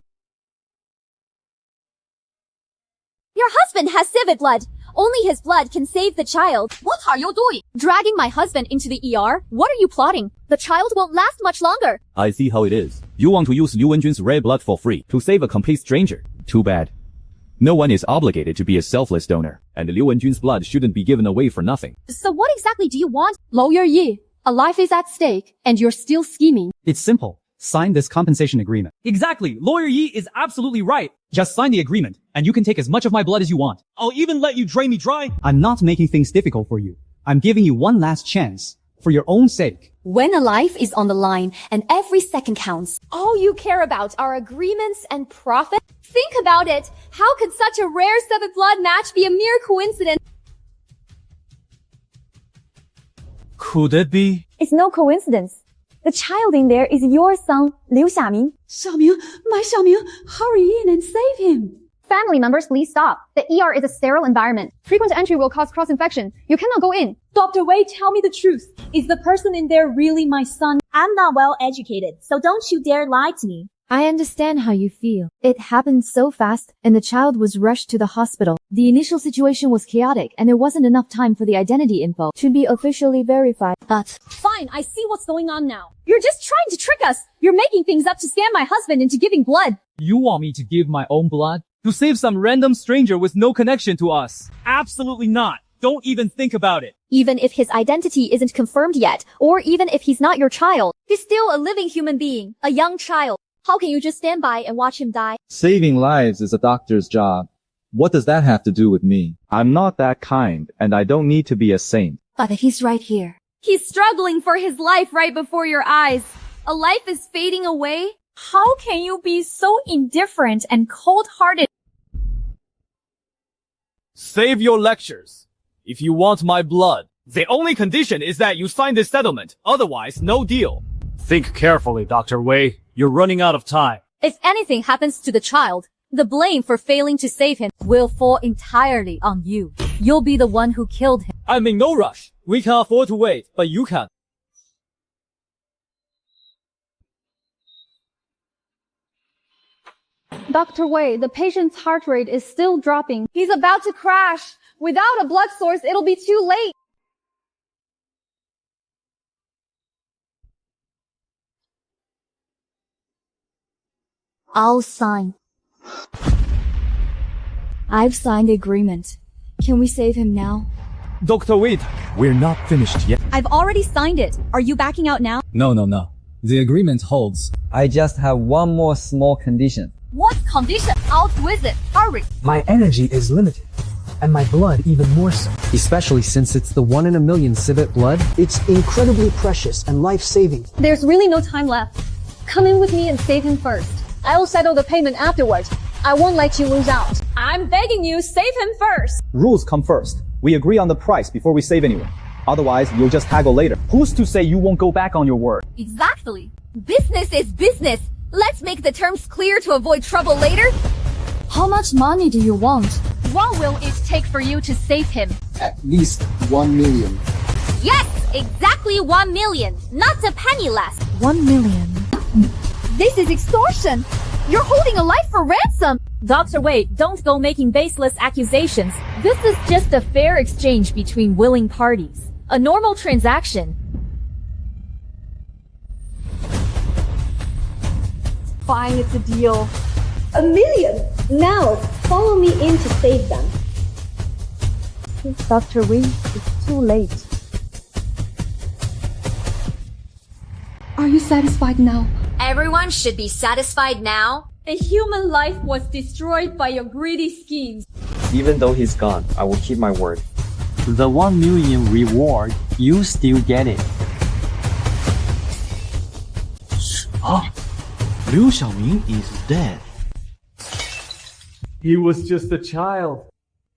Your husband has civet blood. Only his blood can save the child. What are you doing? Dragging my husband into the ER? What are you plotting? The child won't last much longer. I see how it is. You want to use Liu Wenjun's rare blood for free to save a complete stranger. Too bad. No one is obligated to be a selfless donor, and Liu Wenjun's blood shouldn't be given away for nothing. So what exactly do you want? Lawyer Yi, a life is at stake, and you're still scheming. It's simple. Sign this compensation agreement. Exactly. Lawyer Yi is absolutely right. Just sign the agreement, and you can take as much of my blood as you want. I'll even let you drain me dry. I'm not making things difficult for you. I'm giving you one last chance. For your own sake. When a life is on the line and every second counts, all you care about are agreements and profit? Think about it. How could such a rare civet blood match be a mere coincidence? Could it be? It's no coincidence. The child in there is your son, Liu Xiaming. Xiaoming, my Xiaoming, hurry in and save him. Family members, please stop. The ER is a sterile environment. Frequent entry will cause cross-infection. You cannot go in. Dr. Wei, tell me the truth. Is the person in there really my son? I'm not well educated, so don't you dare lie to me. I understand how you feel. It happened so fast, and the child was rushed to the hospital. The initial situation was chaotic, and there wasn't enough time for the identity info to be officially verified. But fine, I see what's going on now. You're just trying to trick us. You're making things up to scam my husband into giving blood. You want me to give my own blood? To save some random stranger with no connection to us? Absolutely not. Don't even think about it. Even if his identity isn't confirmed yet, or even if he's not your child, he's still a living human being, a young child. How can you just stand by and watch him die? Saving lives is a doctor's job. What does that have to do with me? I'm not that kind, and I don't need to be a saint. but he's right here. He's struggling for his life right before your eyes. A life is fading away. How can you be so indifferent and cold-hearted? Save your lectures. If you want my blood, the only condition is that you sign this settlement. Otherwise, no deal. Think carefully, Dr. Wei. You're running out of time. If anything happens to the child, the blame for failing to save him will fall entirely on you. You'll be the one who killed him. I'm in no rush. We can afford to wait, but you can't. Dr. Wei, the patient's heart rate is still dropping. He's about to crash. Without a blood source, it'll be too late. I'll sign. I've signed the agreement. Can we save him now? Dr. Wade, we're not finished yet. I've already signed it. Are you backing out now? No. The agreement holds. I just have one more small condition. What condition? I'll twist it. Hurry. My energy is limited, and my blood even more so. Especially since it's the 1 in a million civet blood. It's incredibly precious and life-saving. There's really no time left. Come in with me and save him first. I'll settle the payment afterwards. I won't let you lose out. I'm begging you, save him first. Rules come first. We agree on the price before we save anyone. Otherwise, you'll just haggle later. Who's to say you won't go back on your word? Exactly. Business is business. Let's make the terms clear to avoid trouble later. How much money do you want? What will it take for you to save him? At least 1 million. Yes, exactly 1 million. Not a penny less. 1 million. This is extortion. You're holding a life for ransom. Dr. Wei, don't go making baseless accusations. This is just a fair exchange between willing parties. A normal transaction. Fine, it's a deal. 1 million. Now, follow me in to save them. Dr. Wei, it's too late. Are you satisfied now? Everyone should be satisfied now. A human life was destroyed by your greedy schemes. Even though he's gone, I will keep my word. The 1 million reward, you still get it. Liu Xiaoming is dead. He was just a child.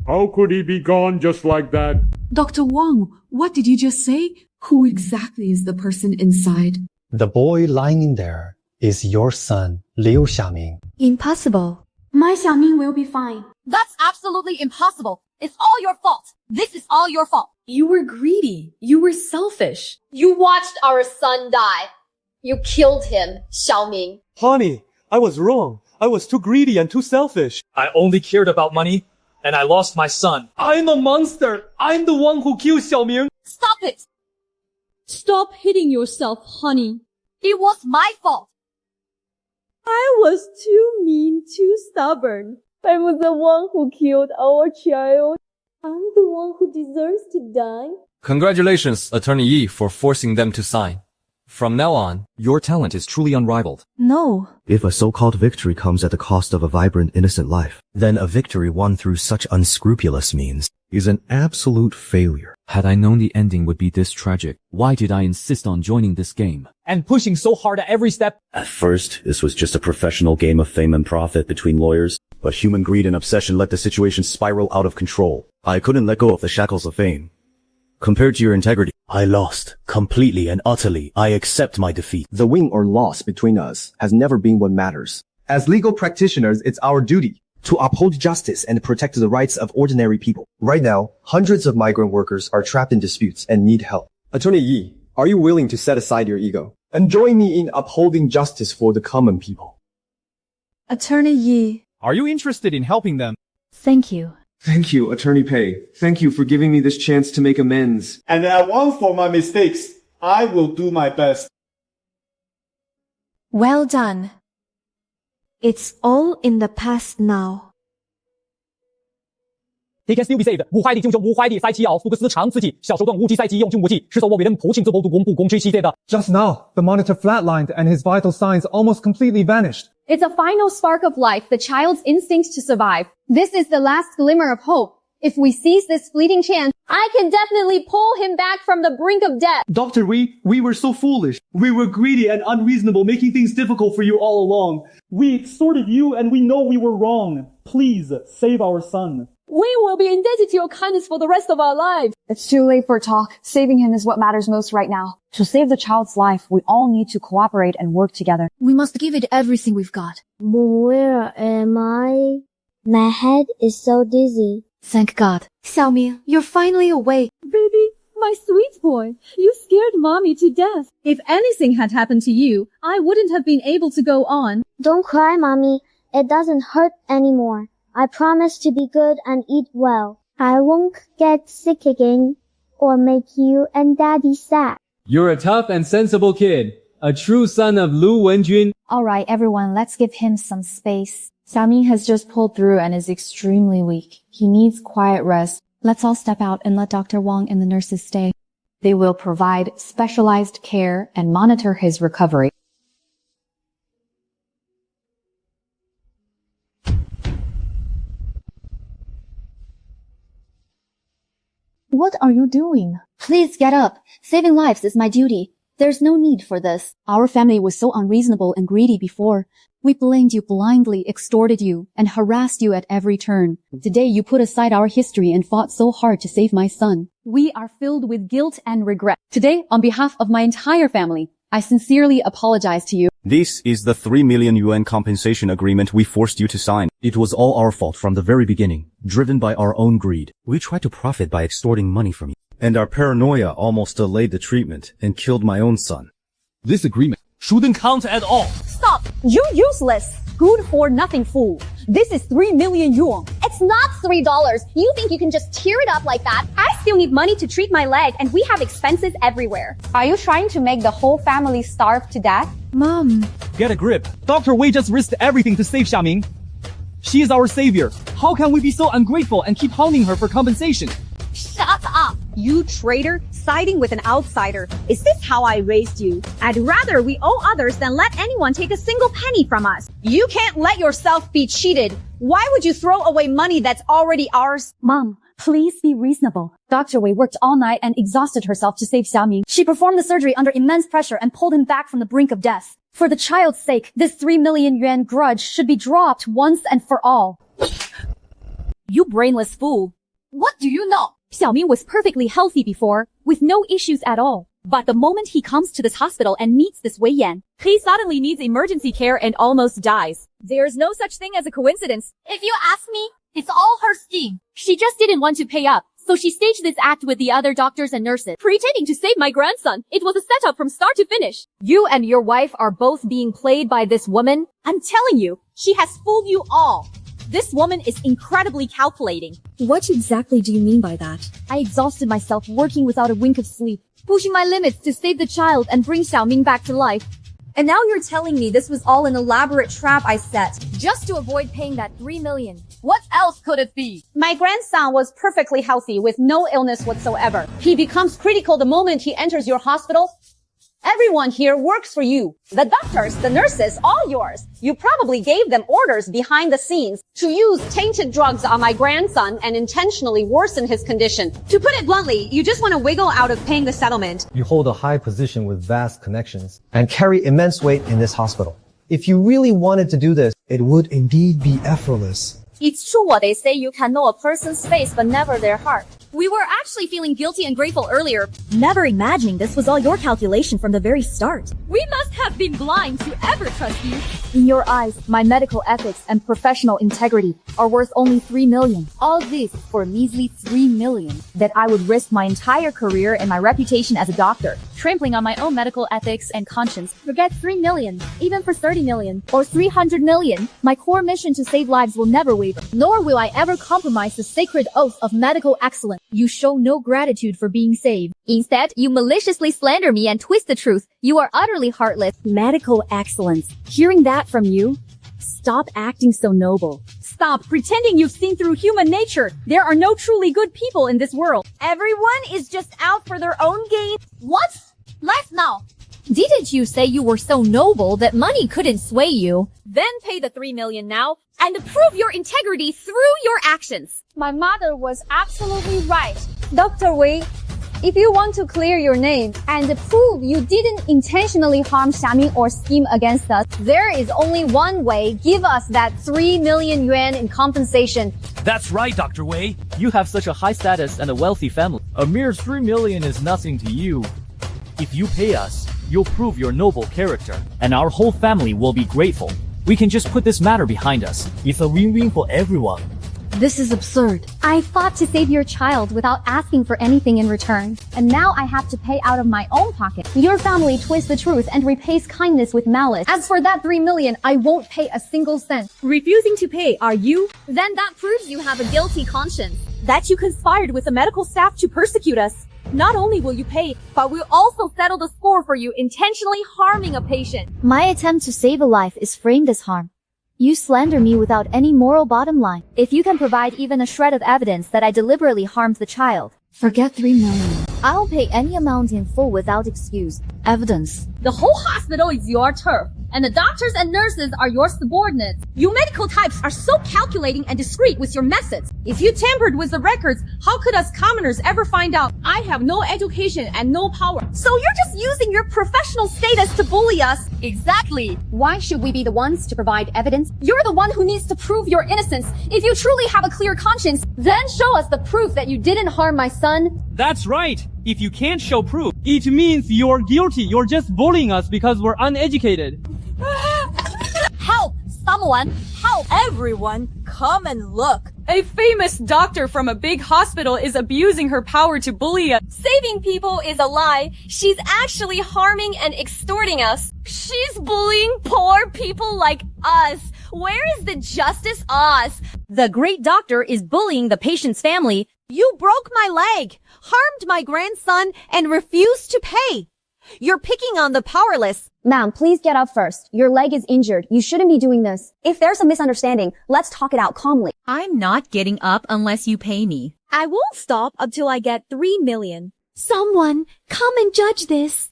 How could he be gone just like that? Dr. Wang, what did you just say? Who exactly is the person inside? The boy lying in there is your son, Liu Xiaming. Impossible. My Xiaming will be fine. That's absolutely impossible. It's all your fault. This is all your fault. You were greedy. You were selfish. You watched our son die. You killed him, Xiaoming. Honey, I was wrong. I was too greedy and too selfish. I only cared about money, and I lost my son. I'm a monster. I'm the one who killed Xiaoming. Stop it. Stop hitting yourself, honey. It was my fault. I was too mean, too stubborn. I was the one who killed our child. I'm the one who deserves to die. Congratulations, Attorney Yi, for forcing them to sign. From now on, your talent is truly unrivaled. No. If a so-called victory comes at the cost of a vibrant, innocent life, then a victory won through such unscrupulous means is an absolute failure. Had I known the ending would be this tragic, why did I insist on joining this game? And pushing so hard at every step. At first, this was just a professional game of fame and profit between lawyers, but human greed and obsession let the situation spiral out of control. I couldn't let go of the shackles of fame. Compared to your integrity, I lost. Completely and utterly, I accept my defeat. The win or loss between us has never been what matters. As legal practitioners, it's our duty to uphold justice and protect the rights of ordinary people. Right now, hundreds of migrant workers are trapped in disputes and need help. Attorney Yi, are you willing to set aside your ego and join me in upholding justice for the common people? Attorney Yi. Are you interested in helping them? Thank you. Thank you, Attorney Pei. Thank you for giving me this chance to make amends. And I want for my mistakes. I will do my best. Well done. It's all in the past now. He can still be saved. 無懷地將無懷地塞起咬，福克斯長刺激，小手段無機塞起用盡武器，是手握為人普請自保度公布公吹氣的。Just now, the monitor flatlined and his vital signs almost completely vanished. It's a final spark of life, the child's instinct to survive. This is the last glimmer of hope. If we seize this fleeting chance, I can definitely pull him back from the brink of death. Dr. we were so foolish. We were greedy and unreasonable, making things difficult for you all along. We extorted you and we know we were wrong. Please, save our son. We will be indebted to your kindness for the rest of our lives. It's too late for talk. Saving him is what matters most right now. To save the child's life, we all need to cooperate and work together. We must give it everything we've got. But where am I? My head is so dizzy. Thank God. Xiaoming, you're finally awake. Baby, my sweet boy, you scared mommy to death. If anything had happened to you, I wouldn't have been able to go on. Don't cry, mommy. It doesn't hurt anymore. I promise to be good and eat well. I won't get sick again or make you and daddy sad. You're a tough and sensible kid. A true son of Lu Wenjun. Alright, everyone, let's give him some space. Xiaoming has just pulled through and is extremely weak. He needs quiet rest. Let's all step out and let Dr. Wang and the nurses stay. They will provide specialized care and monitor his recovery. What are you doing? Please get up. Saving lives is my duty. There's no need for this. Our family was so unreasonable and greedy before. We blamed you blindly, extorted you, and harassed you at every turn. Today you put aside our history and fought so hard to save my son. We are filled with guilt and regret. Today, on behalf of my entire family, I sincerely apologize to you. This is the 3 million yuan compensation agreement we forced you to sign. It was all our fault from the very beginning, driven by our own greed. We tried to profit by extorting money from you. And our paranoia almost delayed the treatment and killed my own son. This agreement shouldn't count at all. Stop! You useless! Good for nothing fool. This is 3 million yuan. It's not $3. You think you can just tear it up like that? I still need money to treat my leg and we have expenses everywhere. Are you trying to make the whole family starve to death? Mom. Get a grip. Dr. Wei just risked everything to save Xiaoming. She is our savior. How can we be so ungrateful and keep hounding her for compensation? Shut up! You traitor, siding with an outsider. Is this how I raised you? I'd rather we owe others than let anyone take a single penny from us. You can't let yourself be cheated. Why would you throw away money that's already ours? Mom, please be reasonable. Dr. Wei worked all night and exhausted herself to save Xiaoming. She performed the surgery under immense pressure and pulled him back from the brink of death. For the child's sake, this 3 million yuan grudge should be dropped once and for all. You brainless fool. What do you know? Xiaoming was perfectly healthy before, with no issues at all. But the moment he comes to this hospital and meets this Wei Yan, he suddenly needs emergency care and almost dies. There's no such thing as a coincidence. If you ask me, it's all her scheme. She just didn't want to pay up, so she staged this act with the other doctors and nurses, pretending to save my grandson. It was a setup from start to finish. You and your wife are both being played by this woman. I'm telling you, she has fooled you all. This woman is incredibly calculating. What exactly do you mean by that? I exhausted myself working without a wink of sleep, pushing my limits to save the child and bring Xiaoming back to life. And now you're telling me this was all an elaborate trap I set, just to avoid paying that 3 million. What else could it be? My grandson was perfectly healthy with no illness whatsoever. He becomes critical the moment he enters your hospital. Everyone here works for you. The doctors, the nurses, all yours. You probably gave them orders behind the scenes to use tainted drugs on my grandson and intentionally worsen his condition. To put it bluntly, you just want to wiggle out of paying the settlement. You hold a high position with vast connections and carry immense weight in this hospital. If you really wanted to do this, it would indeed be effortless. It's true what they say, you can know a person's face but never their heart. We were actually feeling guilty and grateful earlier. Never imagining this was all your calculation from the very start. We must have been blind to ever trust you. In your eyes, my medical ethics and professional integrity are worth only 3 million. All this for a measly 3 million that I would risk my entire career and my reputation as a doctor, trampling on my own medical ethics and conscience. Forget 3 million, even for 30 million or 300 million. My core mission to save lives will never waver, nor will I ever compromise the sacred oath of medical excellence. You show no gratitude for being saved. Instead, you maliciously slander me and twist the truth. You are utterly heartless. Medical excellence. Hearing that from you? Stop acting so noble. Stop pretending you've seen through human nature. There are no truly good people in this world. Everyone is just out for their own gain. What? Left now. Didn't you say you were so noble that money couldn't sway you? Then pay the 3 million now and prove your integrity through your actions. My mother was absolutely right. Dr. Wei, if you want to clear your name and prove you didn't intentionally harm Xiaming or scheme against us, there is only one way. Give us that 3 million yuan in compensation. That's right, Dr. Wei. You have such a high status and a wealthy family. A mere 3 million is nothing to you. If you pay us, you'll prove your noble character, and our whole family will be grateful. We can just put this matter behind us. It's a win-win for everyone. This is absurd. I fought to save your child without asking for anything in return, and now I have to pay out of my own pocket. Your family twists the truth and repays kindness with malice. As for that 3 million, I won't pay a single cent. Refusing to pay, are you? Then that proves you have a guilty conscience. That you conspired with the medical staff to persecute us. Not only will you pay, but we'll also settle the score for you intentionally harming a patient. My attempt to save a life is framed as harm. You slander me without any moral bottom line. If you can provide even a shred of evidence that I deliberately harmed the child, forget 3 million. I'll pay any amount in full without excuse. Evidence. The whole hospital is your turf, and the doctors and nurses are your subordinates. You medical types are so calculating and discreet with your methods. If you tampered with the records, how could us commoners ever find out? I have no education and no power. So you're just using your professional status to bully us? Exactly. Why should we be the ones to provide evidence? You're the one who needs to prove your innocence. If you truly have a clear conscience, then show us the proof that you didn't harm my son. That's right. If you can't show proof, it means you're guilty. You're just bullying us because we're uneducated. Help! Someone! Help! Everyone, come and look. A famous doctor from a big hospital is abusing her power to bully us. Saving people is a lie. She's actually harming and extorting us. She's bullying poor people like us. Where is the justice us? The great doctor is bullying the patient's family. You broke my leg, harmed my grandson, and refused to pay. You're picking on the powerless. Ma'am, please get up first. Your leg is injured. You shouldn't be doing this. If there's a misunderstanding, let's talk it out calmly. I'm not getting up unless you pay me. I won't stop until I get 3 million. Someone, come and judge this.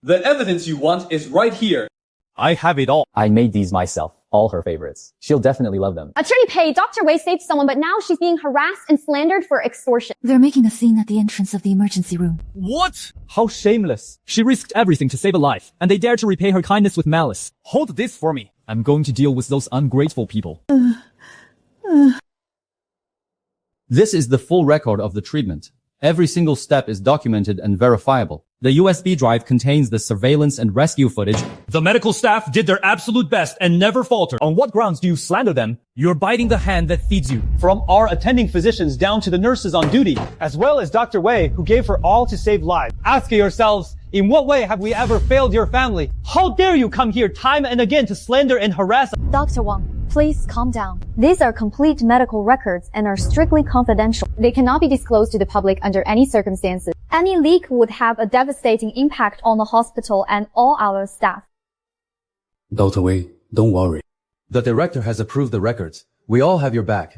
The evidence you want is right here. I have it all. I made these myself. All her favorites. She'll definitely love them. Attorney Pei, Dr. Wei saved someone, but now she's being harassed and slandered for extortion. They're making a scene at the entrance of the emergency room. What? How shameless. She risked everything to save a life, and they dare to repay her kindness with malice. Hold this for me. I'm going to deal with those ungrateful people. This is the full record of the treatment. Every single step is documented and verifiable. The USB drive contains the surveillance and rescue footage. The medical staff did their absolute best and never faltered. On what grounds do you slander them? You're biting the hand that feeds you. From our attending physicians down to the nurses on duty, as well as Dr. Wei, who gave her all to save lives. Ask yourselves, in what way have we ever failed your family? How dare you come here time and again to slander and harass us? Dr. Wang, please calm down. These are complete medical records and are strictly confidential. They cannot be disclosed to the public under any circumstances. Any leak would have a devastating impact on the hospital and all our staff. Dr. Wei, don't worry. The director has approved the records. We all have your back.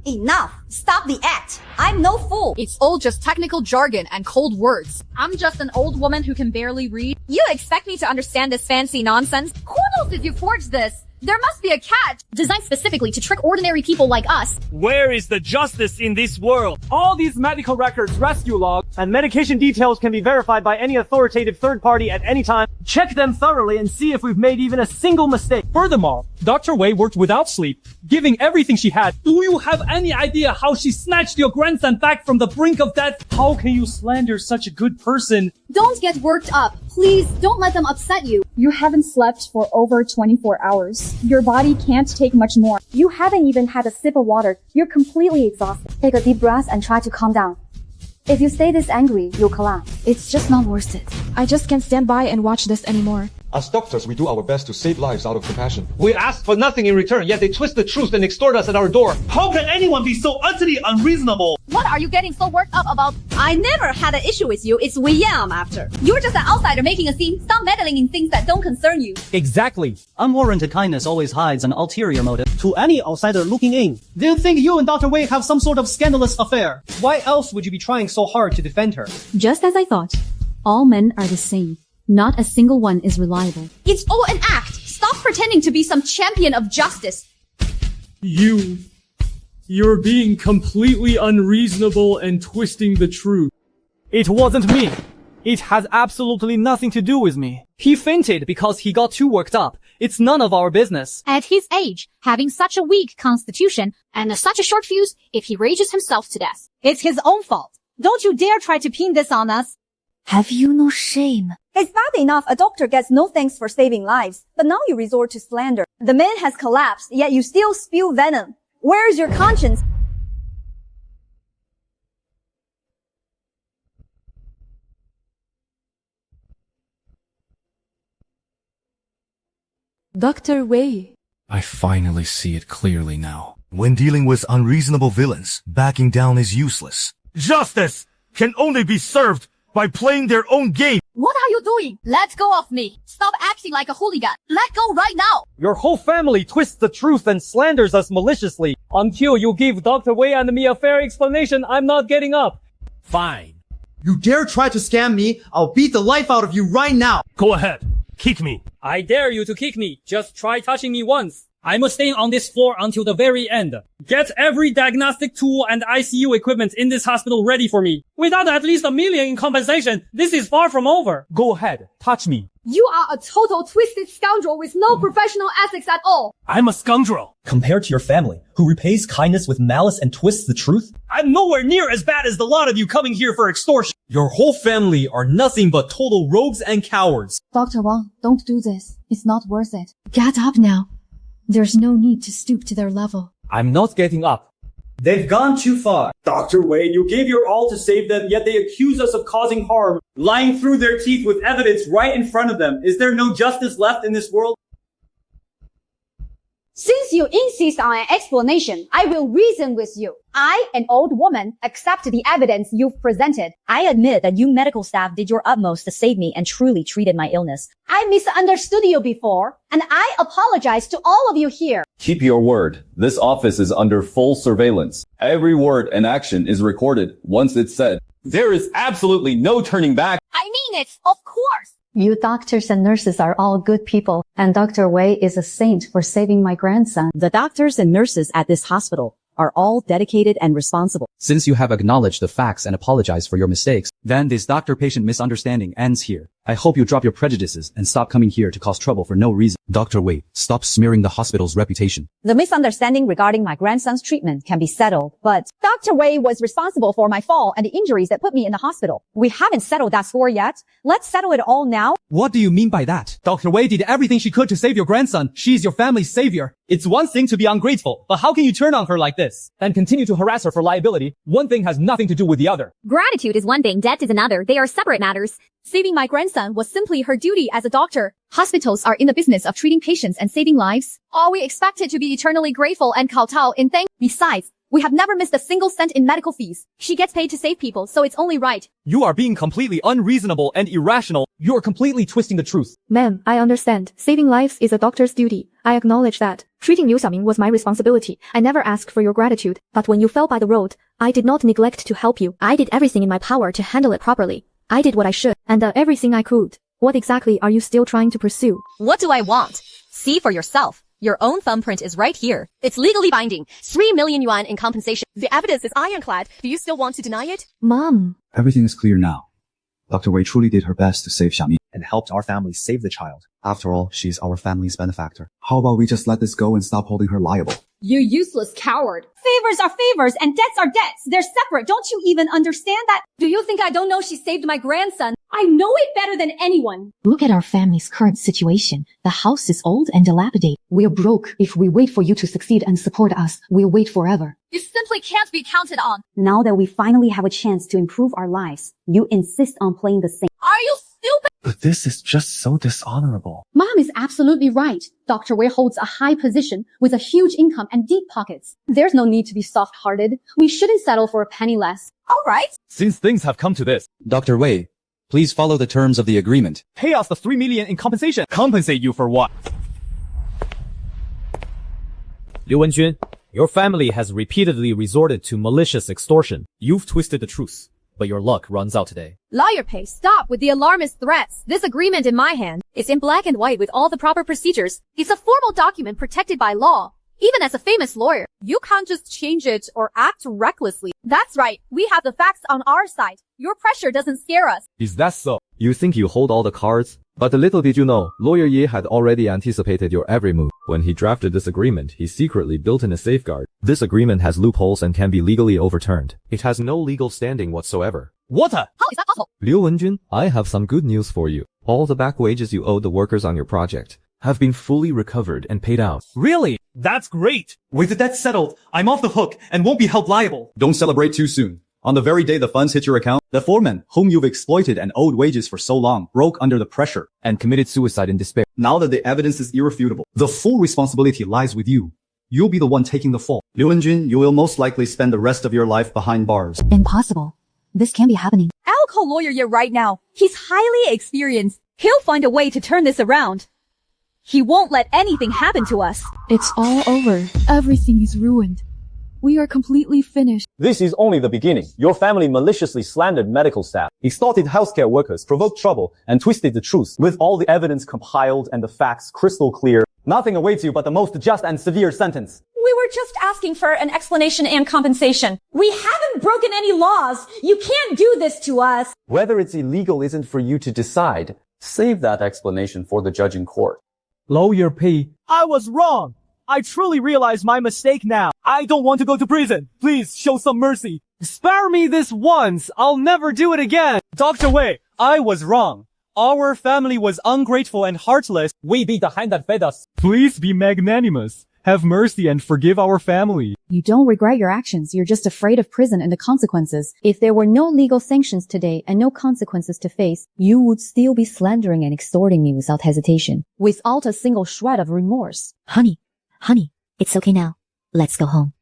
Enough! Stop the act! I'm no fool! It's all just technical jargon and cold words. I'm just an old woman who can barely read. You expect me to understand this fancy nonsense? Who knows if you forged this? There must be a catch designed specifically to trick ordinary people like us. Where is the justice in this world? All these medical records, rescue logs, And medication details can be verified by any authoritative third party at any time. Check them thoroughly and see if we've made even a single mistake. Furthermore, Dr. Wei worked without sleep, giving everything she had. Do you have any idea how she snatched your grandson back from the brink of death? How can you slander such a good person? Don't get worked up. Please don't let them upset you. You haven't slept for over 24 hours. Your body can't take much more. You haven't even had a sip of water. You're completely exhausted. Take a deep breath and try to calm down. If you stay this angry, you'll collapse. It's just not worth it. I just can't stand by and watch this anymore. As doctors, we do our best to save lives out of compassion. We asked for nothing in return, yet they twist the truth and extort us at our door. How can anyone be so utterly unreasonable? What are you getting so worked up about? I never had an issue with you. It's we I'm after. You're just an outsider making a scene. Stop meddling in things that don't concern you. Exactly. Unwarranted kindness always hides an ulterior motive. To any outsider looking in, they'll think you and Dr. Wei have some sort of scandalous affair. Why else would you be trying so hard to defend her? Just as I thought. All men are the same. Not a single one is reliable. It's all an act. Stop pretending to be some champion of justice. You're being completely unreasonable and twisting the truth. It wasn't me. It has absolutely nothing to do with me. He fainted because he got too worked up. It's none of our business. At his age, having such a weak constitution and such a short fuse, if he rages himself to death, It's his own fault. Don't you dare try to pin this on us. Have you no shame? It's bad enough a doctor gets no thanks for saving lives, but now you resort to slander. The man has collapsed, yet you still spew venom. Where's your conscience? Dr. Wei. I finally see it clearly now. When dealing with unreasonable villains, backing down is useless. Justice can only be served by playing their own game. What are you doing? Let go of me. Stop acting like a hooligan. Let go right now. Your whole family twists the truth and slanders us maliciously. Until you give Dr. Wei and me a fair explanation, I'm not getting up. Fine. You dare try to scam me, I'll beat the life out of you right now. Go ahead. Kick me. I dare you to kick me. Just try touching me once. I'm staying on this floor until the very end. Get every diagnostic tool and ICU equipment in this hospital ready for me. Without at least $1 million in compensation, this is far from over. Go ahead. Touch me. You are a total twisted scoundrel with no professional ethics at all. I'm a scoundrel. Compared to your family, who repays kindness with malice and twists the truth, I'm nowhere near as bad as the lot of you coming here for extortion. Your whole family are nothing but total rogues and cowards. Dr. Wang, don't do this. It's not worth it. Get up now. There's no need to stoop to their level. I'm not getting up. they've gone too far. Dr. Wei, you gave your all to save them, yet they accuse us of causing harm, lying through their teeth with evidence right in front of them. Is there no justice left in this world? Since you insist on an explanation, I will reason with you. I, an old woman, accept the evidence you've presented. I admit that you medical staff did your utmost to save me and truly treated my illness. I misunderstood you before, and I apologize to all of you here. Keep your word. This office is under full surveillance. Every word and action is recorded once it's said. There is absolutely no turning back. I mean it, of course. You doctors and nurses are all good people, and Dr. Wei is a saint for saving my grandson. The doctors and nurses at this hospital are all dedicated and responsible. Since you have acknowledged the facts and apologized for your mistakes, then this doctor-patient misunderstanding ends here. I hope you drop your prejudices and stop coming here to cause trouble for no reason. Dr. Wei, stop smearing the hospital's reputation. The misunderstanding regarding my grandson's treatment can be settled, but Dr. Wei was responsible for my fall and the injuries that put me in the hospital. We haven't settled that score yet. Let's settle it all now. What do you mean by that? Dr. Wei did everything she could to save your grandson. She's your family's savior. It's one thing to be ungrateful, but how can you turn on her like this and continue to harass her for liability? One thing has nothing to do with the other. Gratitude is one thing, debt is another. They are separate matters. Saving my grandson was simply her duty as a doctor. Hospitals are in the business of treating patients and saving lives. Are we expected to be eternally grateful and kowtow in thank? Besides, we have never missed a single cent in medical fees. She gets paid to save people, so it's only right. You are being completely unreasonable and irrational. You are completely twisting the truth. Ma'am, I understand. Saving lives is a doctor's duty. I acknowledge that. Treating Liu Xiaoming was my responsibility. I never asked for your gratitude. But when you fell by the road, I did not neglect to help you. I did everything in my power to handle it properly. I did what I should, and everything I could. What exactly are you still trying to pursue? What do I want? See for yourself. Your own thumbprint is right here. It's legally binding. 3 million yuan in compensation. The evidence is ironclad. Do you still want to deny it? Mom. Everything is clear now. Dr. Wei truly did her best to save Xiaomi and helped our family save the child. After all, she's our family's benefactor. How about we just let this go and stop holding her liable? You useless coward. Favors are favors and debts are debts. They're separate. Don't you even understand that? Do you think I don't know she saved my grandson? I know it better than anyone. Look at our family's current situation. The house is old and dilapidated. We're broke. If we wait for you to succeed and support us, we'll wait forever. You simply can't be counted on. Now that we finally have a chance to improve our lives, you insist on playing the same. Are you stupid? But this is just so dishonorable. Mom is absolutely right. Dr. Wei holds a high position with a huge income and deep pockets. There's no need to be soft-hearted. We shouldn't settle for a penny less. All right. Since things have come to this, Dr. Wei, please follow the terms of the agreement. pay us the 3 million in compensation. Compensate you for what? Liu Wenjun, your family has repeatedly resorted to malicious extortion. You've twisted the truth, but your luck runs out today. Lawyer Pei, stop with the alarmist threats. This agreement in my hand is in black and white with all the proper procedures. It's a formal document protected by law. Even as a famous lawyer, you can't just change it or act recklessly. That's right. We have the facts on our side. Your pressure doesn't scare us. Is that so? You think you hold all the cards? But little did you know, Lawyer Ye had already anticipated your every move. When he drafted this agreement, he secretly built in a safeguard. This agreement has loopholes and can be legally overturned. It has no legal standing whatsoever. What a— How is that possible? Liu Wenjun, I have some good news for you. All the back wages you owed the workers on your project have been fully recovered and paid out. Really? That's great. With the debt settled, I'm off the hook and won't be held liable. Don't celebrate too soon. On the very day the funds hit your account, the foreman, whom you've exploited and owed wages for so long, broke under the pressure And committed suicide in despair. Now that the evidence is irrefutable, the full responsibility lies with you. You'll be the one taking the fall. Liu Wenjun, you will most likely spend the rest of your life behind bars. Impossible. This can't be happening. I'll call Lawyer Ye right now. He's highly experienced. He'll find a way to turn this around. He won't let anything happen to us. It's all over. Everything is ruined. We are completely finished. This is only the beginning. Your family maliciously slandered medical staff, extorted healthcare workers, provoked trouble, and twisted the truth. With all the evidence compiled and the facts crystal clear, nothing awaits you but the most just and severe sentence. We were just asking for an explanation and compensation. We haven't broken any laws. You can't do this to us. Whether it's illegal isn't for you to decide. Save that explanation for the judge in court. Lawyer P, I was wrong. I truly realize my mistake now. I don't want to go to prison. Please show some mercy. Spare me this once. I'll never do it again. Dr. Wei, I was wrong. Our family was ungrateful and heartless. We beat the hand that fed us. Please be magnanimous. Have mercy and forgive our family. You don't regret your actions. You're just afraid of prison and the consequences. If there were no legal sanctions today and no consequences to face, you would still be slandering and extorting me without hesitation, without a single shred of remorse. Honey, it's okay now. Let's go home.